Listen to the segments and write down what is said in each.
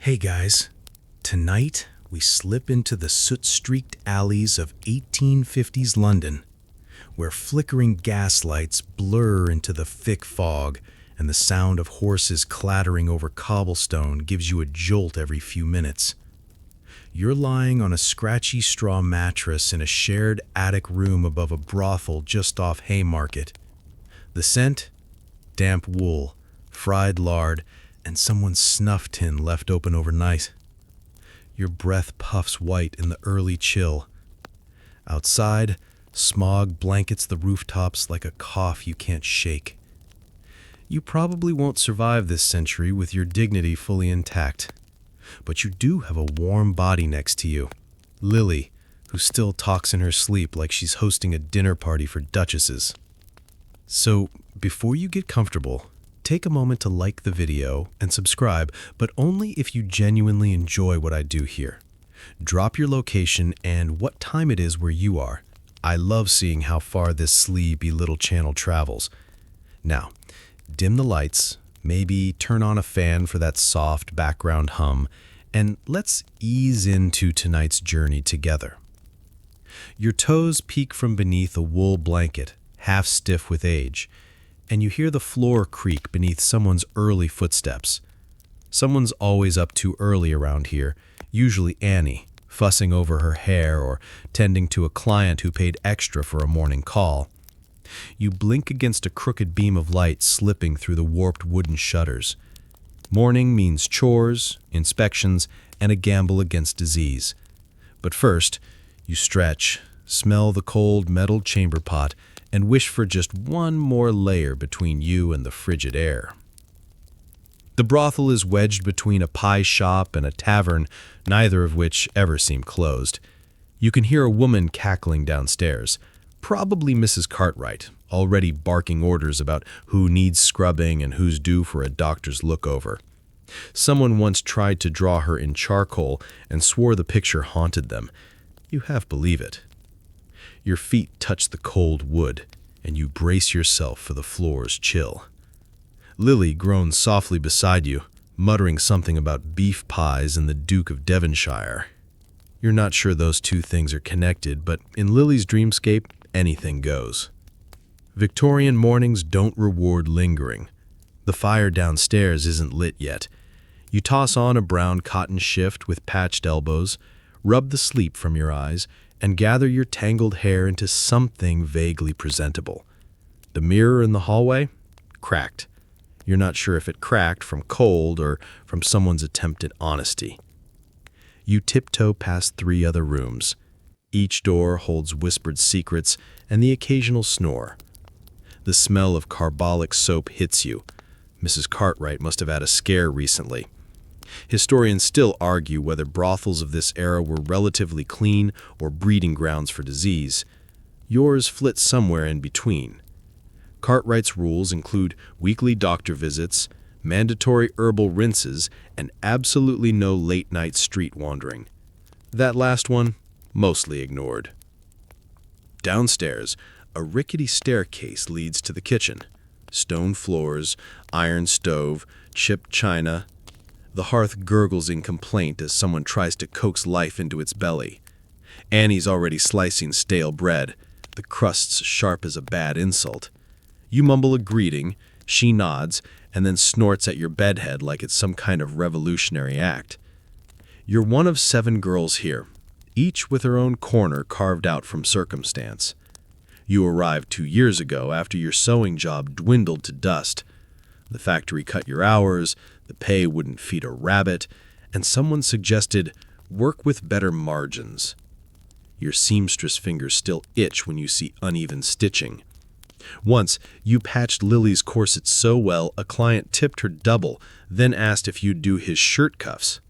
Hey guys, tonight we slip into the soot-streaked alleys of 1850s London, where flickering gas lights blur into the thick fog and the sound of horses clattering over cobblestone gives you a jolt every few minutes. You're lying on a scratchy straw mattress in a shared attic room above a brothel just off Haymarket. The scent? Damp wool, fried lard, and someone's snuff tin left open overnight. Your breath puffs white in the early chill. Outside, smog blankets the rooftops like a cough you can't shake. You probably won't survive this century with your dignity fully intact. But you do have a warm body next to you, Lily, who still talks in her sleep like she's hosting a dinner party for duchesses. So, before you get comfortable, take a moment to like the video and subscribe, but only if you genuinely enjoy what I do here. Drop your location and what time it is where you are. I love seeing how far this sleepy little channel travels. Now, dim the lights, maybe turn on a fan for that soft background hum, and let's ease into tonight's journey together. Your toes peek from beneath a wool blanket, half stiff with age, and you hear the floor creak beneath someone's early footsteps. Someone's always up too early around here, usually Annie, fussing over her hair or tending to a client who paid extra for a morning call. You blink against a crooked beam of light slipping through the warped wooden shutters. Morning means chores, inspections, and a gamble against disease. But first, you stretch, smell the cold metal chamber pot, and wish for just one more layer between you and the frigid air. The brothel is wedged between a pie shop and a tavern, neither of which ever seem closed. You can hear a woman cackling downstairs, probably Mrs. Cartwright, already barking orders about who needs scrubbing and who's due for a doctor's look-over. Someone once tried to draw her in charcoal and swore the picture haunted them. You half believe it. Your feet touch the cold wood, and you brace yourself for the floor's chill. Lily groans softly beside you, muttering something about beef pies and the Duke of Devonshire. You're not sure those two things are connected, but in Lily's dreamscape, anything goes. Victorian mornings don't reward lingering. The fire downstairs isn't lit yet. You toss on a brown cotton shift with patched elbows, rub the sleep from your eyes, and gather your tangled hair into something vaguely presentable. The mirror in the hallway? Cracked. You're not sure if it cracked from cold or from someone's attempt at honesty. You tiptoe past 3 other rooms. Each door holds whispered secrets and the occasional snore. The smell of carbolic soap hits you. Mrs. Cartwright must have had a scare recently. Historians still argue whether brothels of this era were relatively clean or breeding grounds for disease. Yours flit somewhere in between. Cartwright's rules include weekly doctor visits, mandatory herbal rinses, and absolutely no late-night street wandering. That last one, mostly ignored. Downstairs, a rickety staircase leads to the kitchen. Stone floors, iron stove, chipped china. The hearth gurgles in complaint as someone tries to coax life into its belly. Annie's already slicing stale bread, the crusts sharp as a bad insult. You mumble a greeting, she nods, and then snorts at your bedhead like it's some kind of revolutionary act. You're one of 7 girls here, each with her own corner carved out from circumstance. You arrived 2 years ago after your sewing job dwindled to dust. The factory cut your hours, the pay wouldn't feed a rabbit, and someone suggested work with better margins. Your seamstress fingers still itch when you see uneven stitching. Once, you patched Lily's corset so well a client tipped her double, then asked if you'd do his shirt cuffs.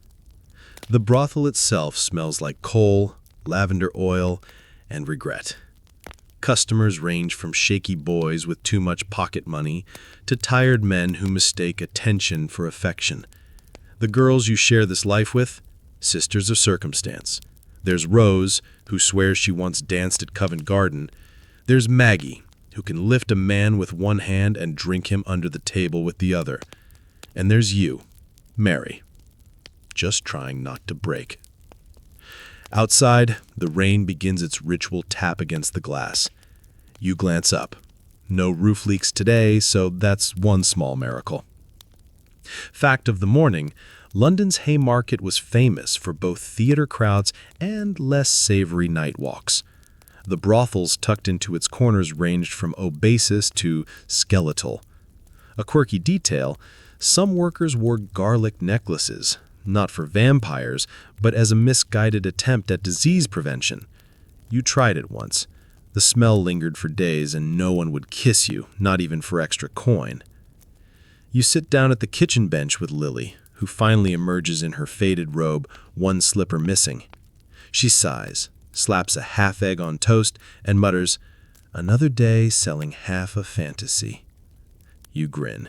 The brothel itself smells like coal, lavender oil, and regret. Customers range from shaky boys with too much pocket money to tired men who mistake attention for affection. The girls you share this life with? Sisters of circumstance. There's Rose, who swears she once danced at Covent Garden. There's Maggie, who can lift a man with one hand and drink him under the table with the other. And there's you, Mary. just trying not to break. Outside, the rain begins its ritual tap against the glass. You glance up. No roof leaks today, so that's one small miracle. Fact of the morning, London's Haymarket was famous for both theater crowds and less savory night walks. The brothels tucked into its corners ranged from oasis to skeletal. A quirky detail, some workers wore garlic necklaces, not for vampires, but as a misguided attempt at disease prevention. You tried it once. The smell lingered for days and no one would kiss you, not even for extra coin. You sit down at the kitchen bench with Lily, who finally emerges in her faded robe, one slipper missing. She sighs, slaps a half egg on toast, and mutters, "Another day selling half a fantasy." You grin.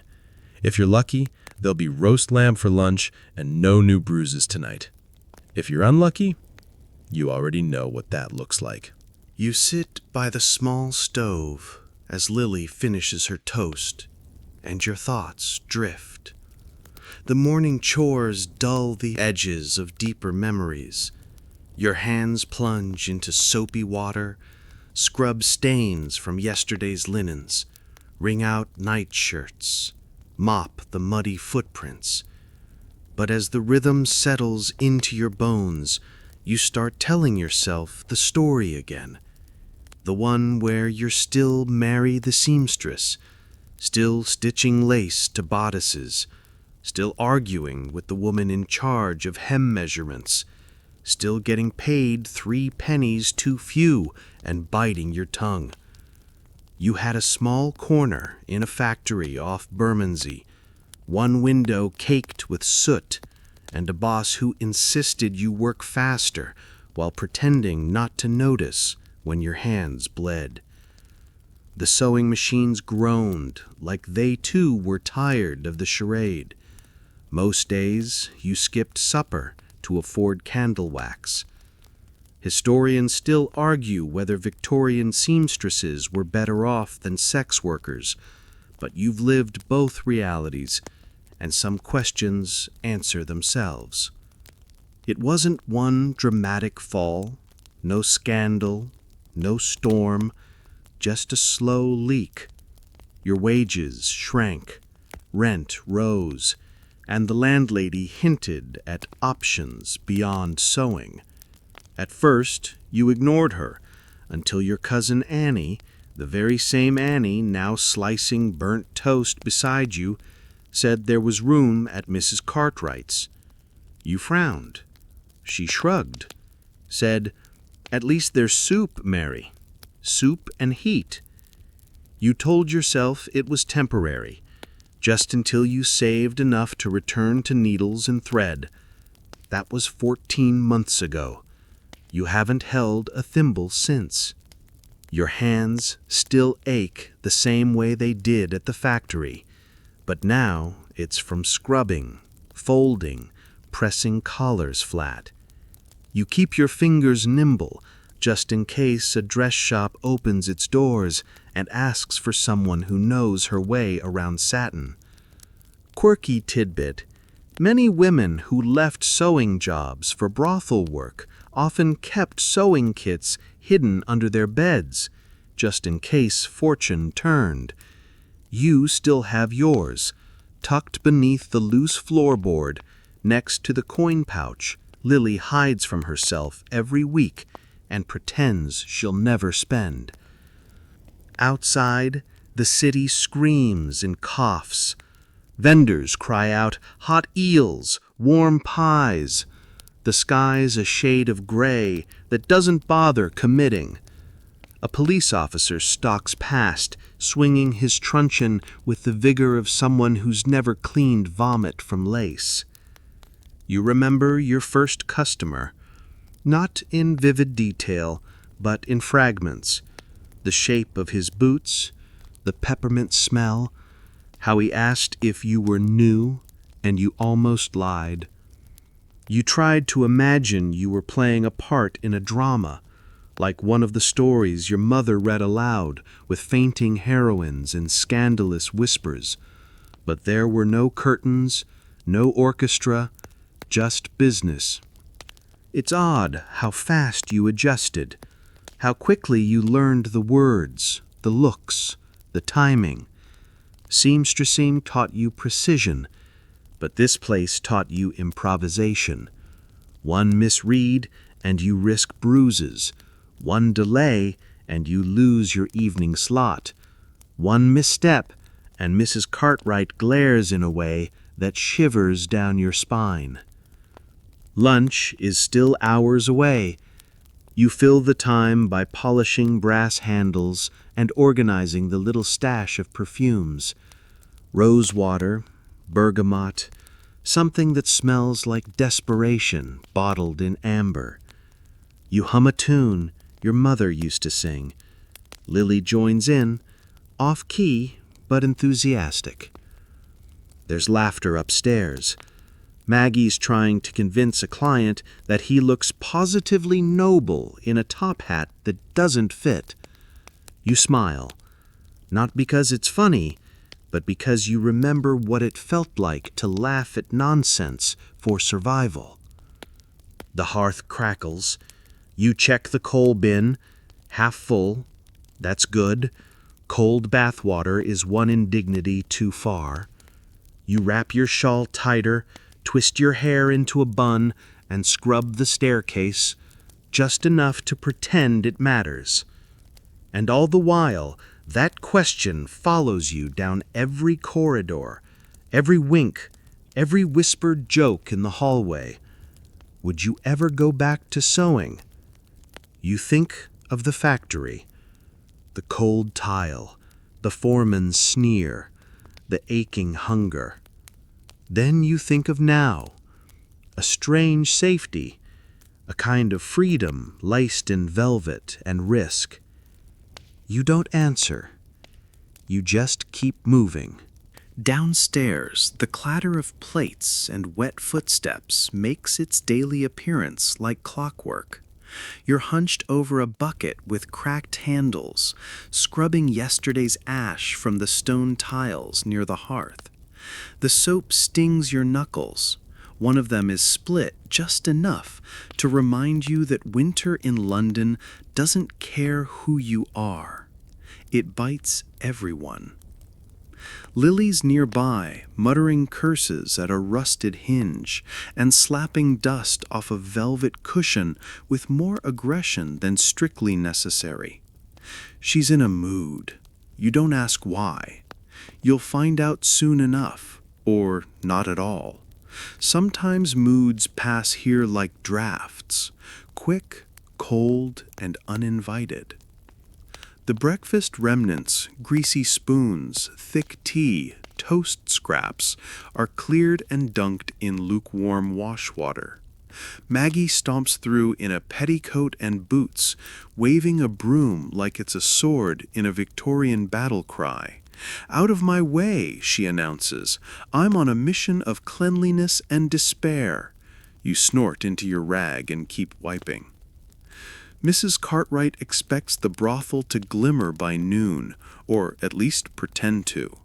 If you're lucky, there'll be roast lamb for lunch and no new bruises tonight. If you're unlucky, you already know what that looks like. You sit by the small stove as Lily finishes her toast, and your thoughts drift. The morning chores dull the edges of deeper memories. Your hands plunge into soapy water, scrub stains from yesterday's linens, wring out nightshirts, mop the muddy footprints. But as the rhythm settles into your bones, you start telling yourself the story again. The one where you're still Mary the seamstress, still stitching lace to bodices, still arguing with the woman in charge of hem measurements, still getting paid 3 pennies too few and biting your tongue. You had a small corner in a factory off Bermondsey, one window caked with soot, and a boss who insisted you work faster while pretending not to notice when your hands bled. The sewing machines groaned like they too were tired of the charade. Most days you skipped supper to afford candle wax. Historians still argue whether Victorian seamstresses were better off than sex workers, but you've lived both realities, and some questions answer themselves. It wasn't one dramatic fall, no scandal, no storm, just a slow leak. Your wages shrank, rent rose, and the landlady hinted at options beyond sewing. At first, you ignored her, until your cousin Annie, the very same Annie now slicing burnt toast beside you, said there was room at Mrs. Cartwright's. You frowned. She shrugged, said, "At least there's soup, Mary. Soup and heat." You told yourself it was temporary, just until you saved enough to return to needles and thread. That was 14 months ago. You haven't held a thimble since. Your hands still ache the same way they did at the factory, but now it's from scrubbing, folding, pressing collars flat. You keep your fingers nimble, just in case a dress shop opens its doors and asks for someone who knows her way around satin. Quirky tidbit: many women who left sewing jobs for brothel work often kept sewing kits hidden under their beds, just in case fortune turned. You still have yours, tucked beneath the loose floorboard, next to the coin pouch Lily hides from herself every week and pretends she'll never spend. Outside, the city screams and coughs. Vendors cry out, "Hot eels, warm pies." The sky's a shade of gray that doesn't bother committing. A police officer stalks past, swinging his truncheon with the vigor of someone who's never cleaned vomit from lace. You remember your first customer, not in vivid detail, but in fragments. The shape of his boots, the peppermint smell, how he asked if you were new, and you almost lied. You tried to imagine you were playing a part in a drama, like one of the stories your mother read aloud with fainting heroines and scandalous whispers. But there were no curtains, no orchestra, just business. It's odd how fast you adjusted, how quickly you learned the words, the looks, the timing. Seamstressing taught you precision, but this place taught you improvisation. One misread and you risk bruises. One delay and you lose your evening slot. One misstep and Mrs. Cartwright glares in a way that shivers down your spine. Lunch is still hours away. You fill the time by polishing brass handles and organizing the little stash of perfumes. Rosewater, bergamot, something that smells like desperation bottled in amber. You hum a tune your mother used to sing. Lily joins in, off-key but enthusiastic. There's laughter upstairs. Maggie's trying to convince a client that he looks positively noble in a top hat that doesn't fit. You smile, not because it's funny, but because you remember what it felt like to laugh at nonsense for survival. The hearth crackles. You check the coal bin, half full. That's good. Cold bath water is one indignity too far. You wrap your shawl tighter, twist your hair into a bun, and scrub the staircase, just enough to pretend it matters. And all the while, that question follows you down every corridor, every wink, every whispered joke in the hallway. Would you ever go back to sewing? You think of the factory, the cold tile, the foreman's sneer, the aching hunger. Then you think of now, a strange safety, a kind of freedom laced in velvet and risk. You don't answer. You just keep moving. Downstairs, the clatter of plates and wet footsteps makes its daily appearance like clockwork. You're hunched over a bucket with cracked handles, scrubbing yesterday's ash from the stone tiles near the hearth. The soap stings your knuckles. One of them is split just enough to remind you that winter in London doesn't care who you are. It bites everyone. Lily's nearby, muttering curses at a rusted hinge and slapping dust off a velvet cushion with more aggression than strictly necessary. She's in a mood. You don't ask why. You'll find out soon enough, or not at all. Sometimes moods pass here like drafts, quick, cold, and uninvited. The breakfast remnants, greasy spoons, thick tea, toast scraps, are cleared and dunked in lukewarm wash water. Maggie stomps through in a petticoat and boots, waving a broom like it's a sword in a Victorian battle cry. "Out of my way," she announces. "I'm on a mission of cleanliness and despair." You snort into your rag and keep wiping. Mrs. Cartwright expects the brothel to glimmer by noon, or at least pretend to.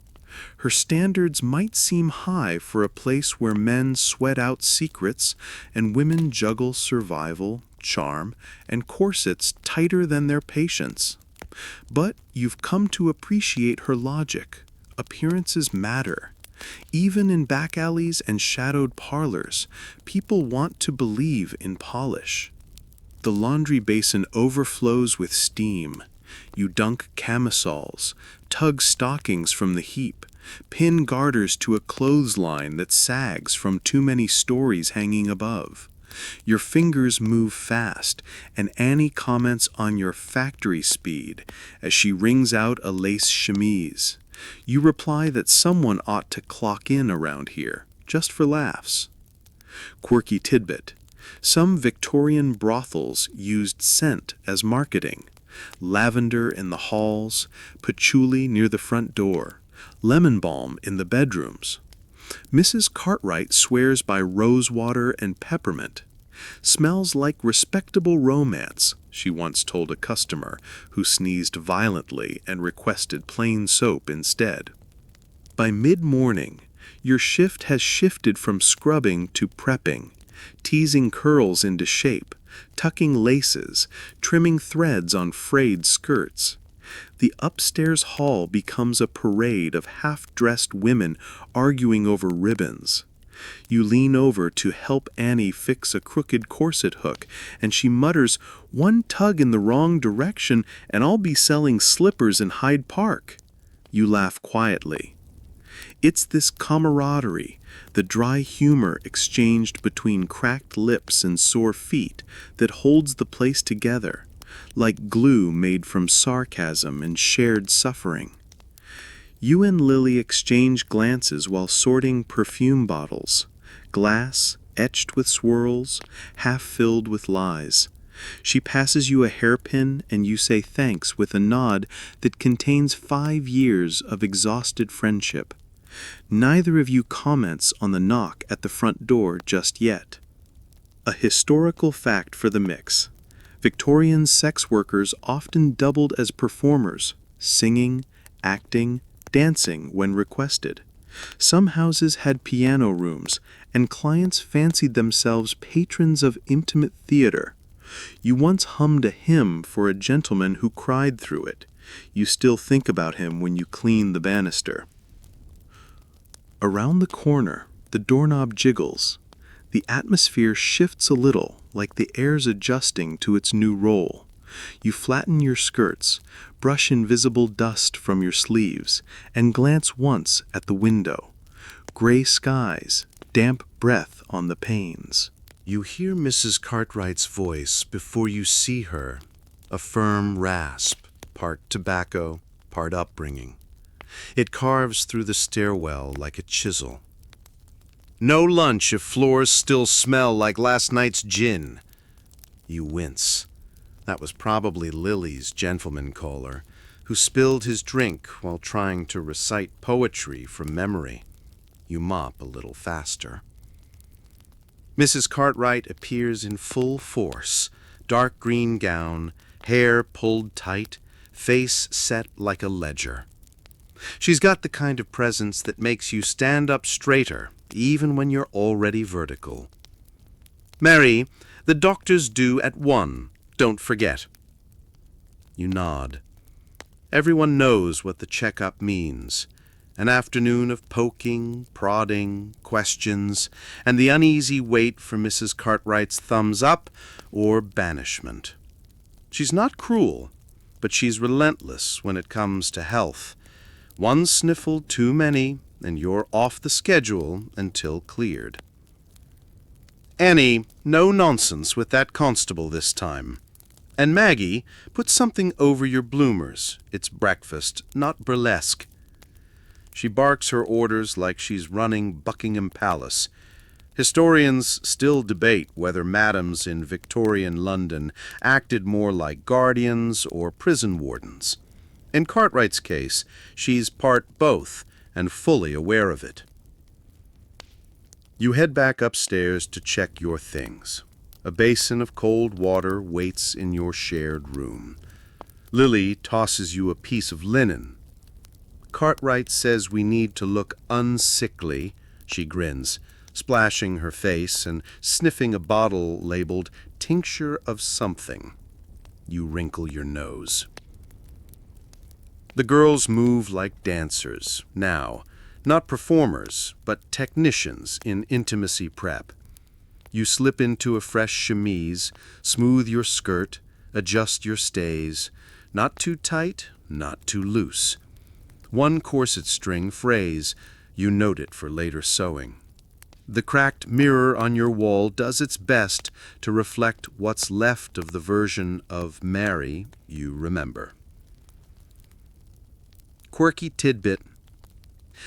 Her standards might seem high for a place where men sweat out secrets and women juggle survival, charm, and corsets tighter than their patience. But you've come to appreciate her logic. Appearances matter. Even in back alleys and shadowed parlors, people want to believe in polish. The laundry basin overflows with steam. You dunk camisoles, tug stockings from the heap, pin garters to a clothesline that sags from too many stories hanging above. Your fingers move fast, and Annie comments on your factory speed as she wrings out a lace chemise. You reply that someone ought to clock in around here, just for laughs. Quirky tidbit. Some Victorian brothels used scent as marketing. Lavender in the halls, patchouli near the front door, lemon balm in the bedrooms. Mrs. Cartwright swears by rosewater and peppermint. "Smells like respectable romance," she once told a customer who sneezed violently and requested plain soap instead. By mid-morning, your shift has shifted from scrubbing to prepping. teasing curls into shape, tucking laces, trimming threads on frayed skirts. The upstairs hall becomes a parade of half-dressed women arguing over ribbons. You lean over to help Annie fix a crooked corset hook, and she mutters, "One tug in the wrong direction, and I'll be selling slippers in Hyde Park." You laugh quietly. It's this camaraderie, the dry humor exchanged between cracked lips and sore feet, that holds the place together, like glue made from sarcasm and shared suffering. You and Lily exchange glances while sorting perfume bottles, glass etched with swirls, half filled with lies. She passes you a hairpin and you say thanks with a nod that contains 5 years of exhausted friendship. Neither of you comments on the knock at the front door just yet. A historical fact for the mix. Victorian sex workers often doubled as performers, singing, acting, dancing when requested. Some houses had piano rooms, and clients fancied themselves patrons of intimate theater. You once hummed a hymn for a gentleman who cried through it. You still think about him when you clean the banister. Around the corner, the doorknob jiggles. The atmosphere shifts a little, like the air's adjusting to its new role. You flatten your skirts, brush invisible dust from your sleeves, and glance once at the window. Gray skies, damp breath on the panes. You hear Mrs. Cartwright's voice before you see her, a firm rasp, part tobacco, part upbringing. It carves through the stairwell like a chisel. "No lunch if floors still smell like last night's gin." You wince. That was probably Lily's gentleman caller, who spilled his drink while trying to recite poetry from memory. You mop a little faster. Mrs. Cartwright appears in full force, dark green gown, hair pulled tight, face set like a ledger. She's got the kind of presence that makes you stand up straighter, even when you're already vertical. "Mary, the doctor's due at 1. Don't forget." You nod. Everyone knows what the checkup means. An afternoon of poking, prodding, questions, and the uneasy wait for Mrs. Cartwright's thumbs up or banishment. She's not cruel, but she's relentless when it comes to health. One sniffle too many, and you're off the schedule until cleared. "Annie, no nonsense with that constable this time. And Maggie, put something over your bloomers. It's breakfast, not burlesque." She barks her orders like she's running Buckingham Palace. Historians still debate whether madams in Victorian London acted more like guardians or prison wardens. In Cartwright's case, she's part both and fully aware of it. You head back upstairs to check your things. A basin of cold water waits in your shared room. Lily tosses you a piece of linen. "Cartwright says we need to look unsickly," she grins, splashing her face and sniffing a bottle labeled "tincture of something." You wrinkle your nose. The girls move like dancers, now, not performers, but technicians in intimacy prep. You slip into a fresh chemise, smooth your skirt, adjust your stays, not too tight, not too loose. One corset string frays, you note it for later sewing. The cracked mirror on your wall does its best to reflect what's left of the version of Mary you remember. Quirky tidbit.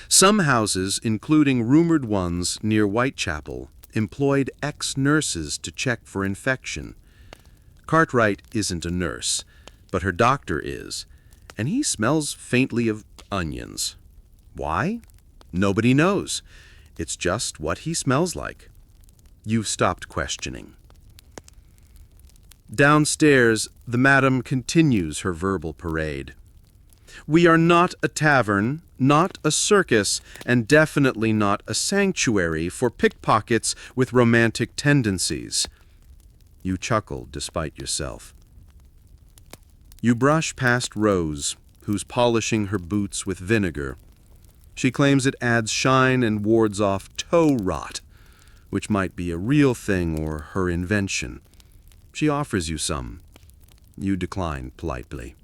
Some houses, including rumored ones near Whitechapel, employed ex-nurses to check for infection. Cartwright isn't a nurse, but her doctor is, and he smells faintly of onions. Why? Nobody knows. It's just what he smells like. You've stopped questioning. Downstairs, the madam continues her verbal parade. We are not a tavern, not a circus, and definitely not a sanctuary for pickpockets with romantic tendencies. You chuckle despite yourself. You brush past Rose, who's polishing her boots with vinegar. She claims it adds shine and wards off toe rot, which might be a real thing or her invention. She offers you some. You decline politely.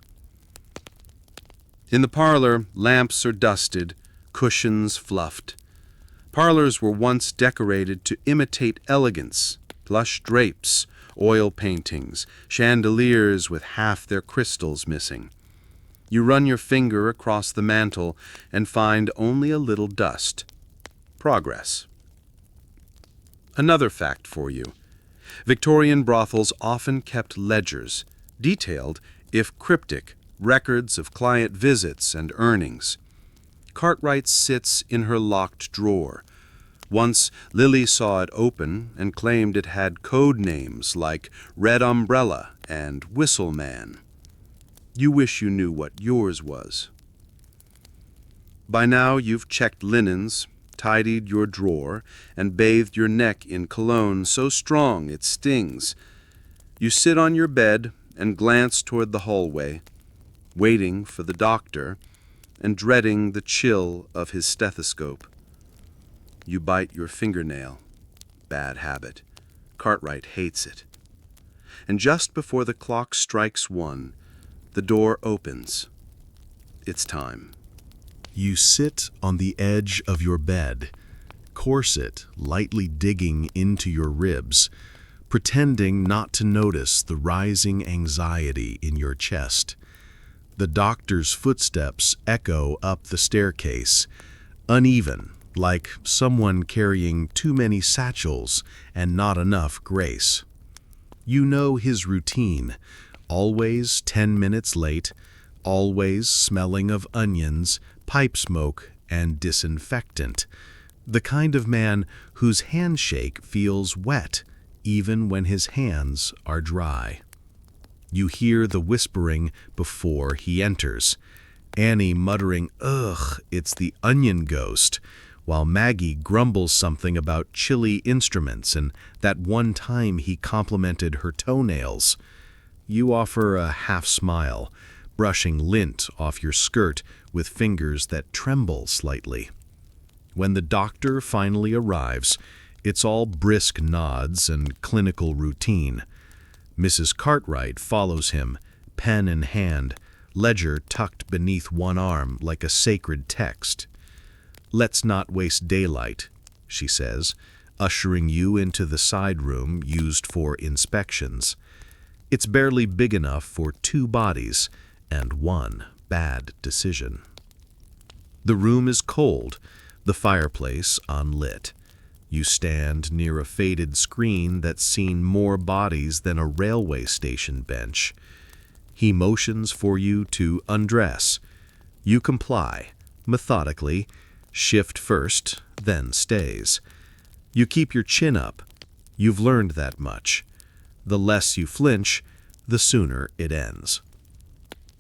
In the parlor, lamps are dusted, cushions fluffed. Parlors were once decorated to imitate elegance, plush drapes, oil paintings, chandeliers with half their crystals missing. You run your finger across the mantel and find only a little dust. Progress. Another fact for you. Victorian brothels often kept ledgers, detailed, if cryptic, records of client visits and earnings. Cartwright sits in her locked drawer. Once, Lily saw it open and claimed it had code names like Red Umbrella and Whistle Man. You wish you knew what yours was. By now you've checked linens, tidied your drawer, and bathed your neck in cologne so strong it stings. You sit on your bed and glance toward the hallway, waiting for the doctor and dreading the chill of his stethoscope. You bite your fingernail. Bad habit. Cartwright hates it. And just before the clock strikes 1, the door opens. It's time. You sit on the edge of your bed, corset lightly digging into your ribs, pretending not to notice the rising anxiety in your chest. The doctor's footsteps echo up the staircase, uneven, like someone carrying too many satchels and not enough grace. You know his routine, always 10 minutes late, always smelling of onions, pipe smoke, and disinfectant. The kind of man whose handshake feels wet even when his hands are dry. You hear the whispering before he enters, Annie muttering, "Ugh, it's the onion ghost," while Maggie grumbles something about chilly instruments and that one time he complimented her toenails. You offer a half smile, brushing lint off your skirt with fingers that tremble slightly. When the doctor finally arrives, it's all brisk nods and clinical routine. Mrs. Cartwright follows him, pen in hand, ledger tucked beneath one arm like a sacred text. "Let's not waste daylight," she says, ushering you into the side room used for inspections. It's barely big enough for 2 bodies and 1 bad decision. The room is cold, the fireplace unlit. You stand near a faded screen that's seen more bodies than a railway station bench. He motions for you to undress. You comply, methodically, shift first, then stays. You keep your chin up. You've learned that much. The less you flinch, the sooner it ends.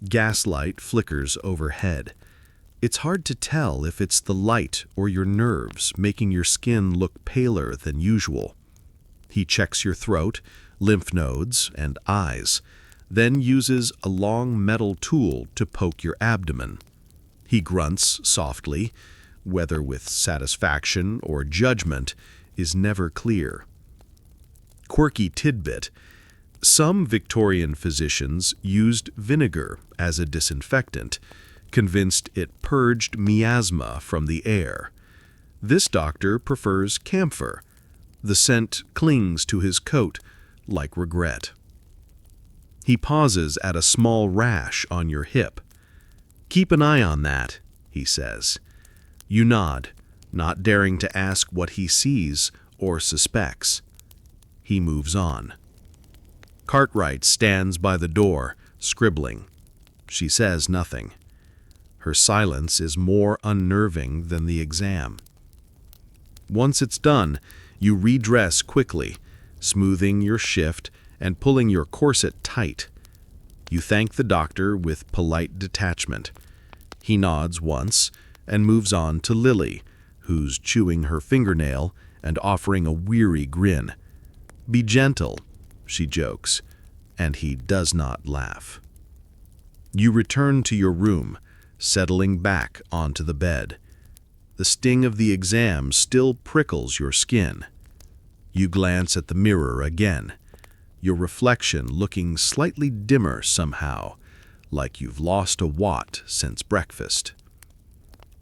Gaslight flickers overhead. It's hard to tell if it's the light or your nerves making your skin look paler than usual. He checks your throat, lymph nodes, and eyes, then uses a long metal tool to poke your abdomen. He grunts softly, whether with satisfaction or judgment is never clear. Quirky tidbit: some Victorian physicians used vinegar as a disinfectant, convinced it purged miasma from the air. This doctor prefers camphor. The scent clings to his coat like regret. He pauses at a small rash on your hip. "Keep an eye on that," he says. You nod, not daring to ask what he sees or suspects. He moves on. Cartwright stands by the door, scribbling. She says nothing. Her silence is more unnerving than the exam. Once it's done, you redress quickly, smoothing your shift and pulling your corset tight. You thank the doctor with polite detachment. He nods once and moves on to Lily, who's chewing her fingernail and offering a weary grin. "Be gentle," she jokes, and he does not laugh. You return to your room, settling back onto the bed. The sting of the exam still prickles your skin. You glance at the mirror again, your reflection looking slightly dimmer somehow, like you've lost a watt since breakfast.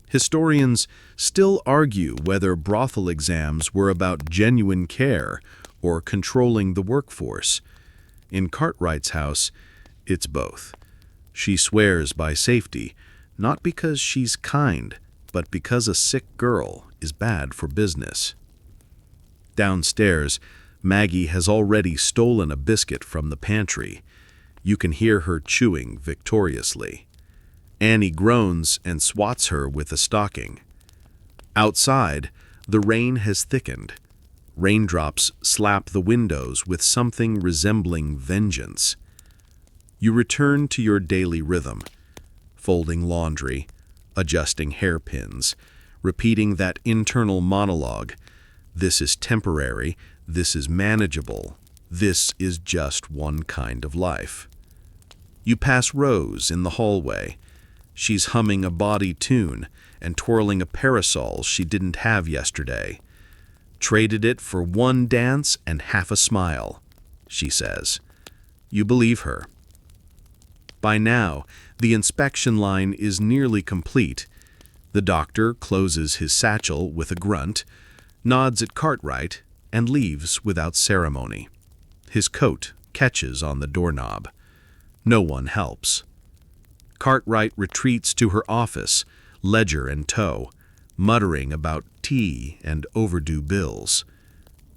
Historians still argue whether brothel exams were about genuine care or controlling the workforce. In Cartwright's house, it's both. She swears by safety, not because she's kind, but because a sick girl is bad for business. Downstairs, Maggie has already stolen a biscuit from the pantry. You can hear her chewing victoriously. Annie groans and swats her with a stocking. Outside, the rain has thickened. Raindrops slap the windows with something resembling vengeance. You return to your daily rhythm, folding laundry, adjusting hairpins, repeating that internal monologue. This is temporary, this is manageable, this is just one kind of life. You pass Rose in the hallway. She's humming a bawdy tune and twirling a parasol she didn't have yesterday. "Traded it for one dance and half a smile," she says. You believe her. By now, the inspection line is nearly complete. The doctor closes his satchel with a grunt, nods at Cartwright, and leaves without ceremony. His coat catches on the doorknob. No one helps. Cartwright retreats to her office, ledger in tow, muttering about tea and overdue bills.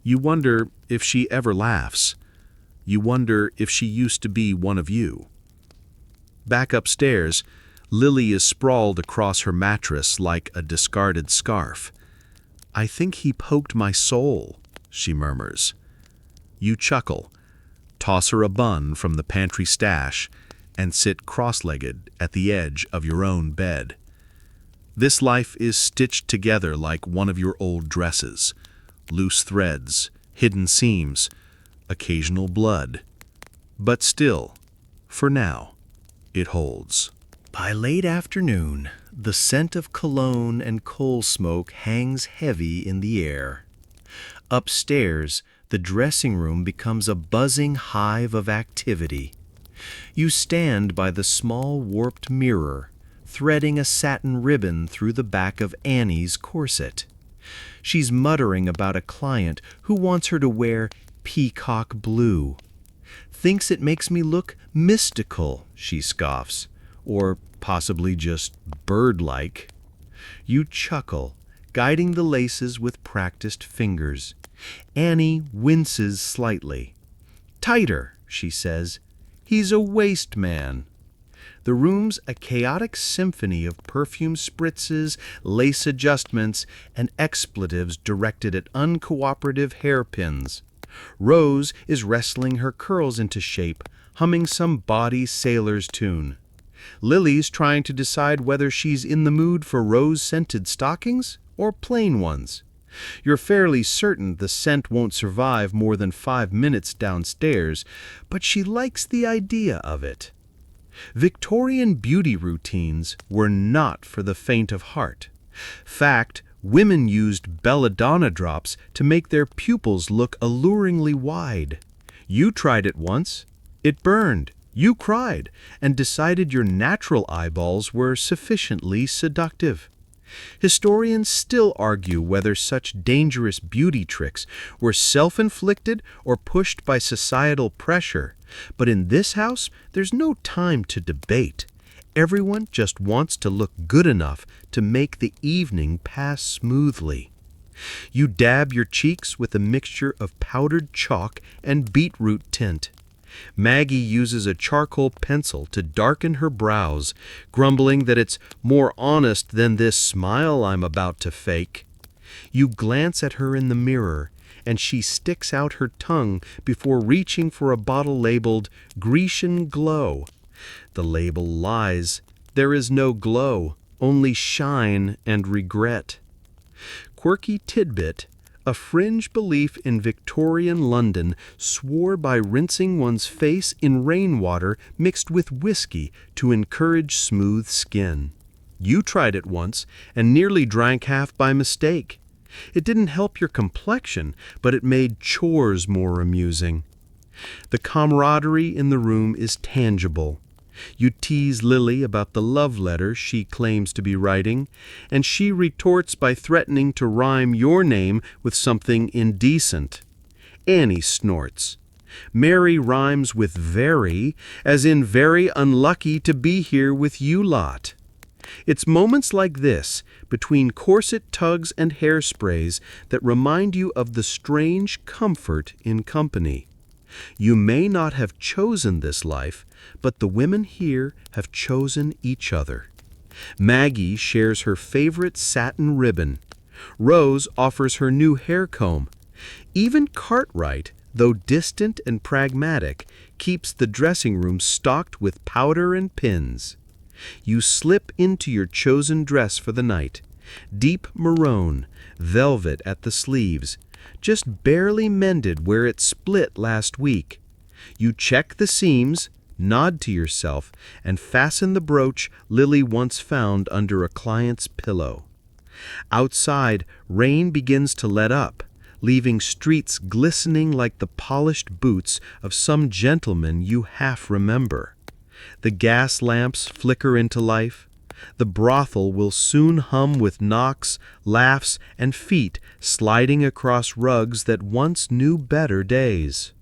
You wonder if she ever laughs. You wonder if she used to be one of you. Back upstairs, Lily is sprawled across her mattress like a discarded scarf. "I think he poked my soul," she murmurs. You chuckle, toss her a bun from the pantry stash, and sit cross-legged at the edge of your own bed. This life is stitched together like one of your old dresses. Loose threads, hidden seams, occasional blood. But still, for now, it holds. By late afternoon, the scent of cologne and coal smoke hangs heavy in the air. Upstairs, the dressing room becomes a buzzing hive of activity. You stand by the small warped mirror, threading a satin ribbon through the back of Annie's corset. She's muttering about a client who wants her to wear peacock blue. "Thinks it makes me look mystical," she scoffs, or possibly just bird-like. You chuckle, guiding the laces with practiced fingers. Annie winces slightly. "Tighter," she says. "He's a waste man." The room's a chaotic symphony of perfume spritzes, lace adjustments, and expletives directed at uncooperative hairpins. Rose is wrestling her curls into shape, humming some bawdy sailor's tune. Lily's trying to decide whether she's in the mood for rose-scented stockings or plain ones. You're fairly certain the scent won't survive more than 5 minutes downstairs, but she likes the idea of it. Victorian beauty routines were not for the faint of heart. Fact, women used belladonna drops to make their pupils look alluringly wide. You tried it once. It burned. You cried and decided your natural eyeballs were sufficiently seductive. Historians still argue whether such dangerous beauty tricks were self-inflicted or pushed by societal pressure. But in this house, there's no time to debate. Everyone just wants to look good enough to make the evening pass smoothly. You dab your cheeks with a mixture of powdered chalk and beetroot tint. Maggie uses a charcoal pencil to darken her brows, grumbling that it's more honest than this smile I'm about to fake. You glance at her in the mirror, and she sticks out her tongue before reaching for a bottle labeled Grecian Glow. The label lies. There is no glow, only shine and regret. Quirky tidbit: a fringe belief in Victorian London swore by rinsing one's face in rainwater mixed with whiskey to encourage smooth skin. You tried it once and nearly drank half by mistake. It didn't help your complexion, but it made chores more amusing. The camaraderie in the room is tangible. You tease Lily about the love letter she claims to be writing, and she retorts by threatening to rhyme your name with something indecent. Annie snorts. Mary rhymes with very, as in very unlucky to be here with you lot. It's moments like this, between corset tugs and hairsprays, that remind you of the strange comfort in company. You may not have chosen this life, but the women here have chosen each other. Maggie shares her favorite satin ribbon. Rose offers her new hair comb. Even Cartwright, though distant and pragmatic, keeps the dressing room stocked with powder and pins. You slip into your chosen dress for the night. Deep maroon, velvet at the sleeves, just barely mended where it split last week. You check the seams, nod to yourself, and fasten the brooch Lily once found under a client's pillow. Outside, rain begins to let up, leaving streets glistening like the polished boots of some gentleman you half remember. The gas lamps flicker into life. The brothel will soon hum with knocks, laughs, and feet sliding across rugs that once knew better days.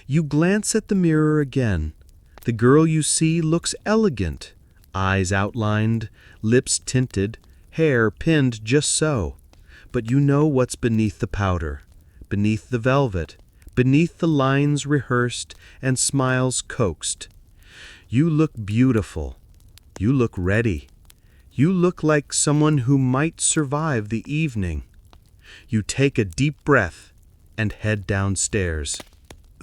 You glance at the mirror again. The girl you see looks elegant, eyes outlined, lips tinted, hair pinned just so. But you know what's beneath the powder, beneath the velvet, beneath the lines rehearsed and smiles coaxed. You look beautiful. You look ready. You look like someone who might survive the evening. You take a deep breath and head downstairs.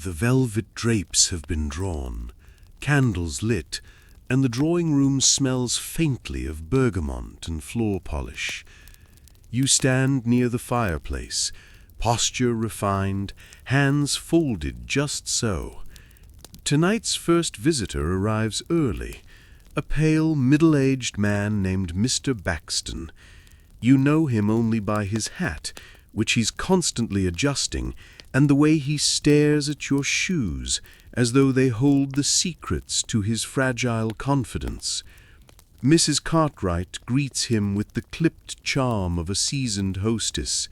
The velvet drapes have been drawn, candles lit, and the drawing room smells faintly of bergamot and floor polish. You stand near the fireplace, posture refined, hands folded just so. Tonight's first visitor arrives early, a pale, middle-aged man named Mr. Baxton. You know him only by his hat, which he's constantly adjusting, and the way he stares at your shoes, as though they hold the secrets to his fragile confidence. Mrs. Cartwright greets him with the clipped charm of a seasoned hostess.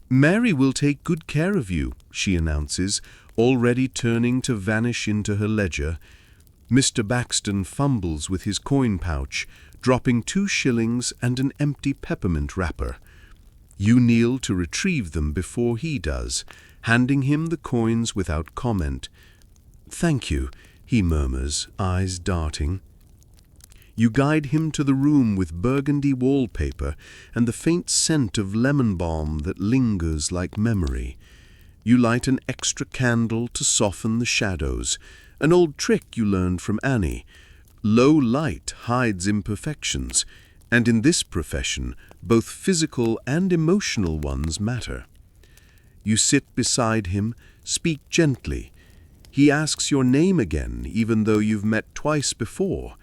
"Mary will take good care of you," she announces, already turning to vanish into her ledger. Mr. Baxton fumbles with his coin pouch, dropping 2 shillings and an empty peppermint wrapper. You kneel to retrieve them before he does, handing him the coins without comment. "Thank you," he murmurs, eyes darting. You guide him to the room with burgundy wallpaper and the faint scent of lemon balm that lingers like memory. You light an extra candle to soften the shadows, an old trick you learned from Annie. Low light hides imperfections, and in this profession, both physical and emotional ones matter. You sit beside him, speak gently. He asks your name again, even though you've met twice before.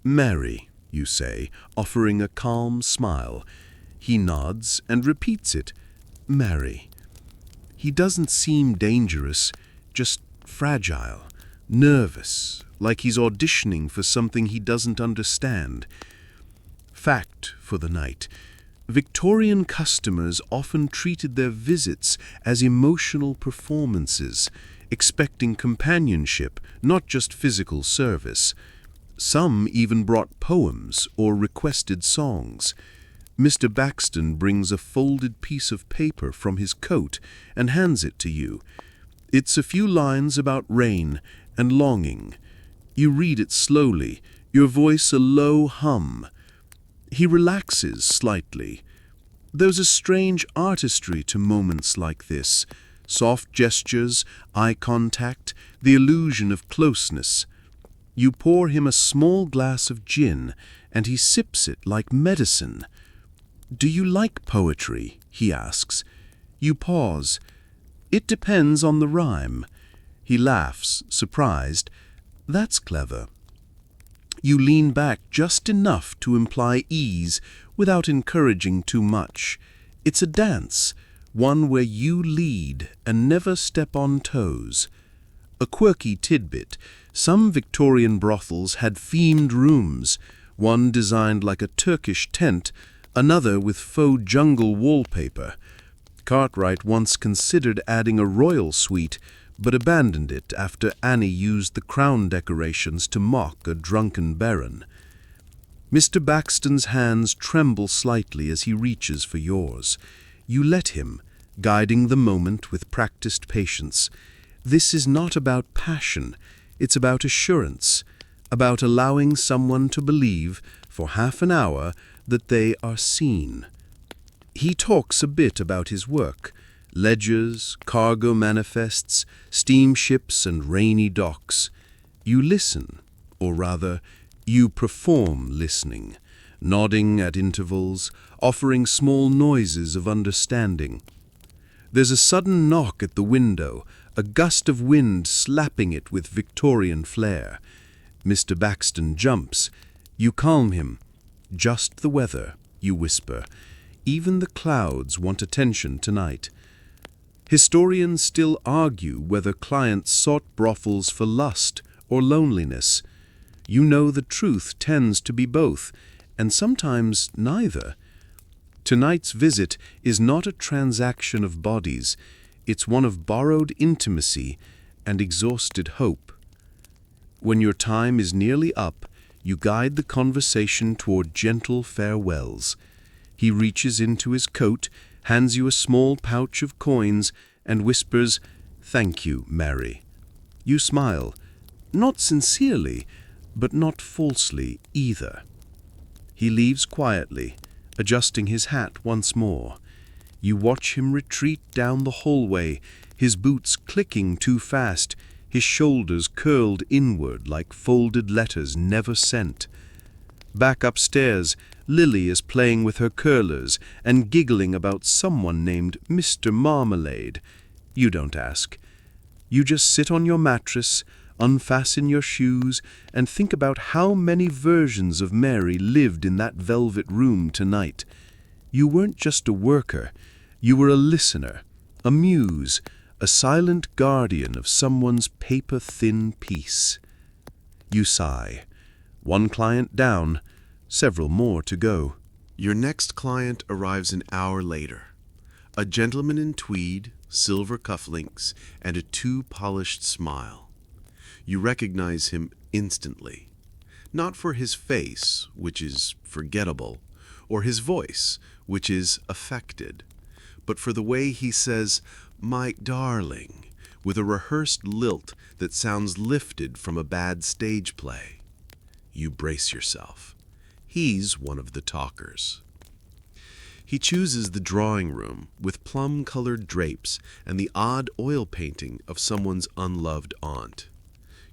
"Mary," you say, offering a calm smile. He nods and repeats it. "Mary." He doesn't seem dangerous, just fragile, nervous, like he's auditioning for something he doesn't understand. Fact for the night: Victorian customers often treated their visits as emotional performances, expecting companionship, not just physical service. Some even brought poems or requested songs. Mr. Baxton brings a folded piece of paper from his coat and hands it to you. It's a few lines about rain and longing. You read it slowly, your voice a low hum. He relaxes slightly. There's a strange artistry to moments like this. Soft gestures, eye contact, the illusion of closeness. You pour him a small glass of gin, and he sips it like medicine. "Do you like poetry?" he asks. You pause. "It depends on the rhyme." He laughs, surprised. "That's clever." You lean back just enough to imply ease without encouraging too much. It's a dance, one where you lead and never step on toes. A quirky tidbit: some Victorian brothels had themed rooms, one designed like a Turkish tent, another with faux jungle wallpaper. Cartwright once considered adding a royal suite, but abandoned it after Annie used the crown decorations to mock a drunken baron. Mr. Baxton's hands tremble slightly as he reaches for yours. You let him, guiding the moment with practiced patience. This is not about passion, it's about assurance, about allowing someone to believe, for half an hour, that they are seen. He talks a bit about his work: ledgers, cargo manifests, steamships and rainy docks. You listen, or rather, you perform listening, nodding at intervals, offering small noises of understanding. There's a sudden knock at the window, a gust of wind slapping it with Victorian flair. Mr. Baxton jumps. You calm him. "Just the weather," you whisper. "Even the clouds want attention tonight." Historians still argue whether clients sought brothels for lust or loneliness. You know the truth tends to be both, and sometimes neither. Tonight's visit is not a transaction of bodies, it's one of borrowed intimacy and exhausted hope. When your time is nearly up, you guide the conversation toward gentle farewells. He reaches into his coat, hands you a small pouch of coins, and whispers, "Thank you, Mary." You smile, not sincerely, but not falsely either. He leaves quietly, adjusting his hat once more. You watch him retreat down the hallway, his boots clicking too fast, his shoulders curled inward like folded letters never sent. Back upstairs, Lily is playing with her curlers and giggling about someone named Mr. Marmalade. You don't ask. You just sit on your mattress, unfasten your shoes, and think about how many versions of Mary lived in that velvet room tonight. You weren't just a worker, you were a listener, a muse, a silent guardian of someone's paper-thin peace. You sigh. One client down, several more to go. Your next client arrives an hour later. A gentleman in tweed, silver cufflinks, and a too-polished smile. You recognize him instantly. Not for his face, which is forgettable, or his voice, which is affected, but for the way he says, "My darling," with a rehearsed lilt that sounds lifted from a bad stage play. You brace yourself. He's one of the talkers. He chooses the drawing room with plum-colored drapes and the odd oil painting of someone's unloved aunt.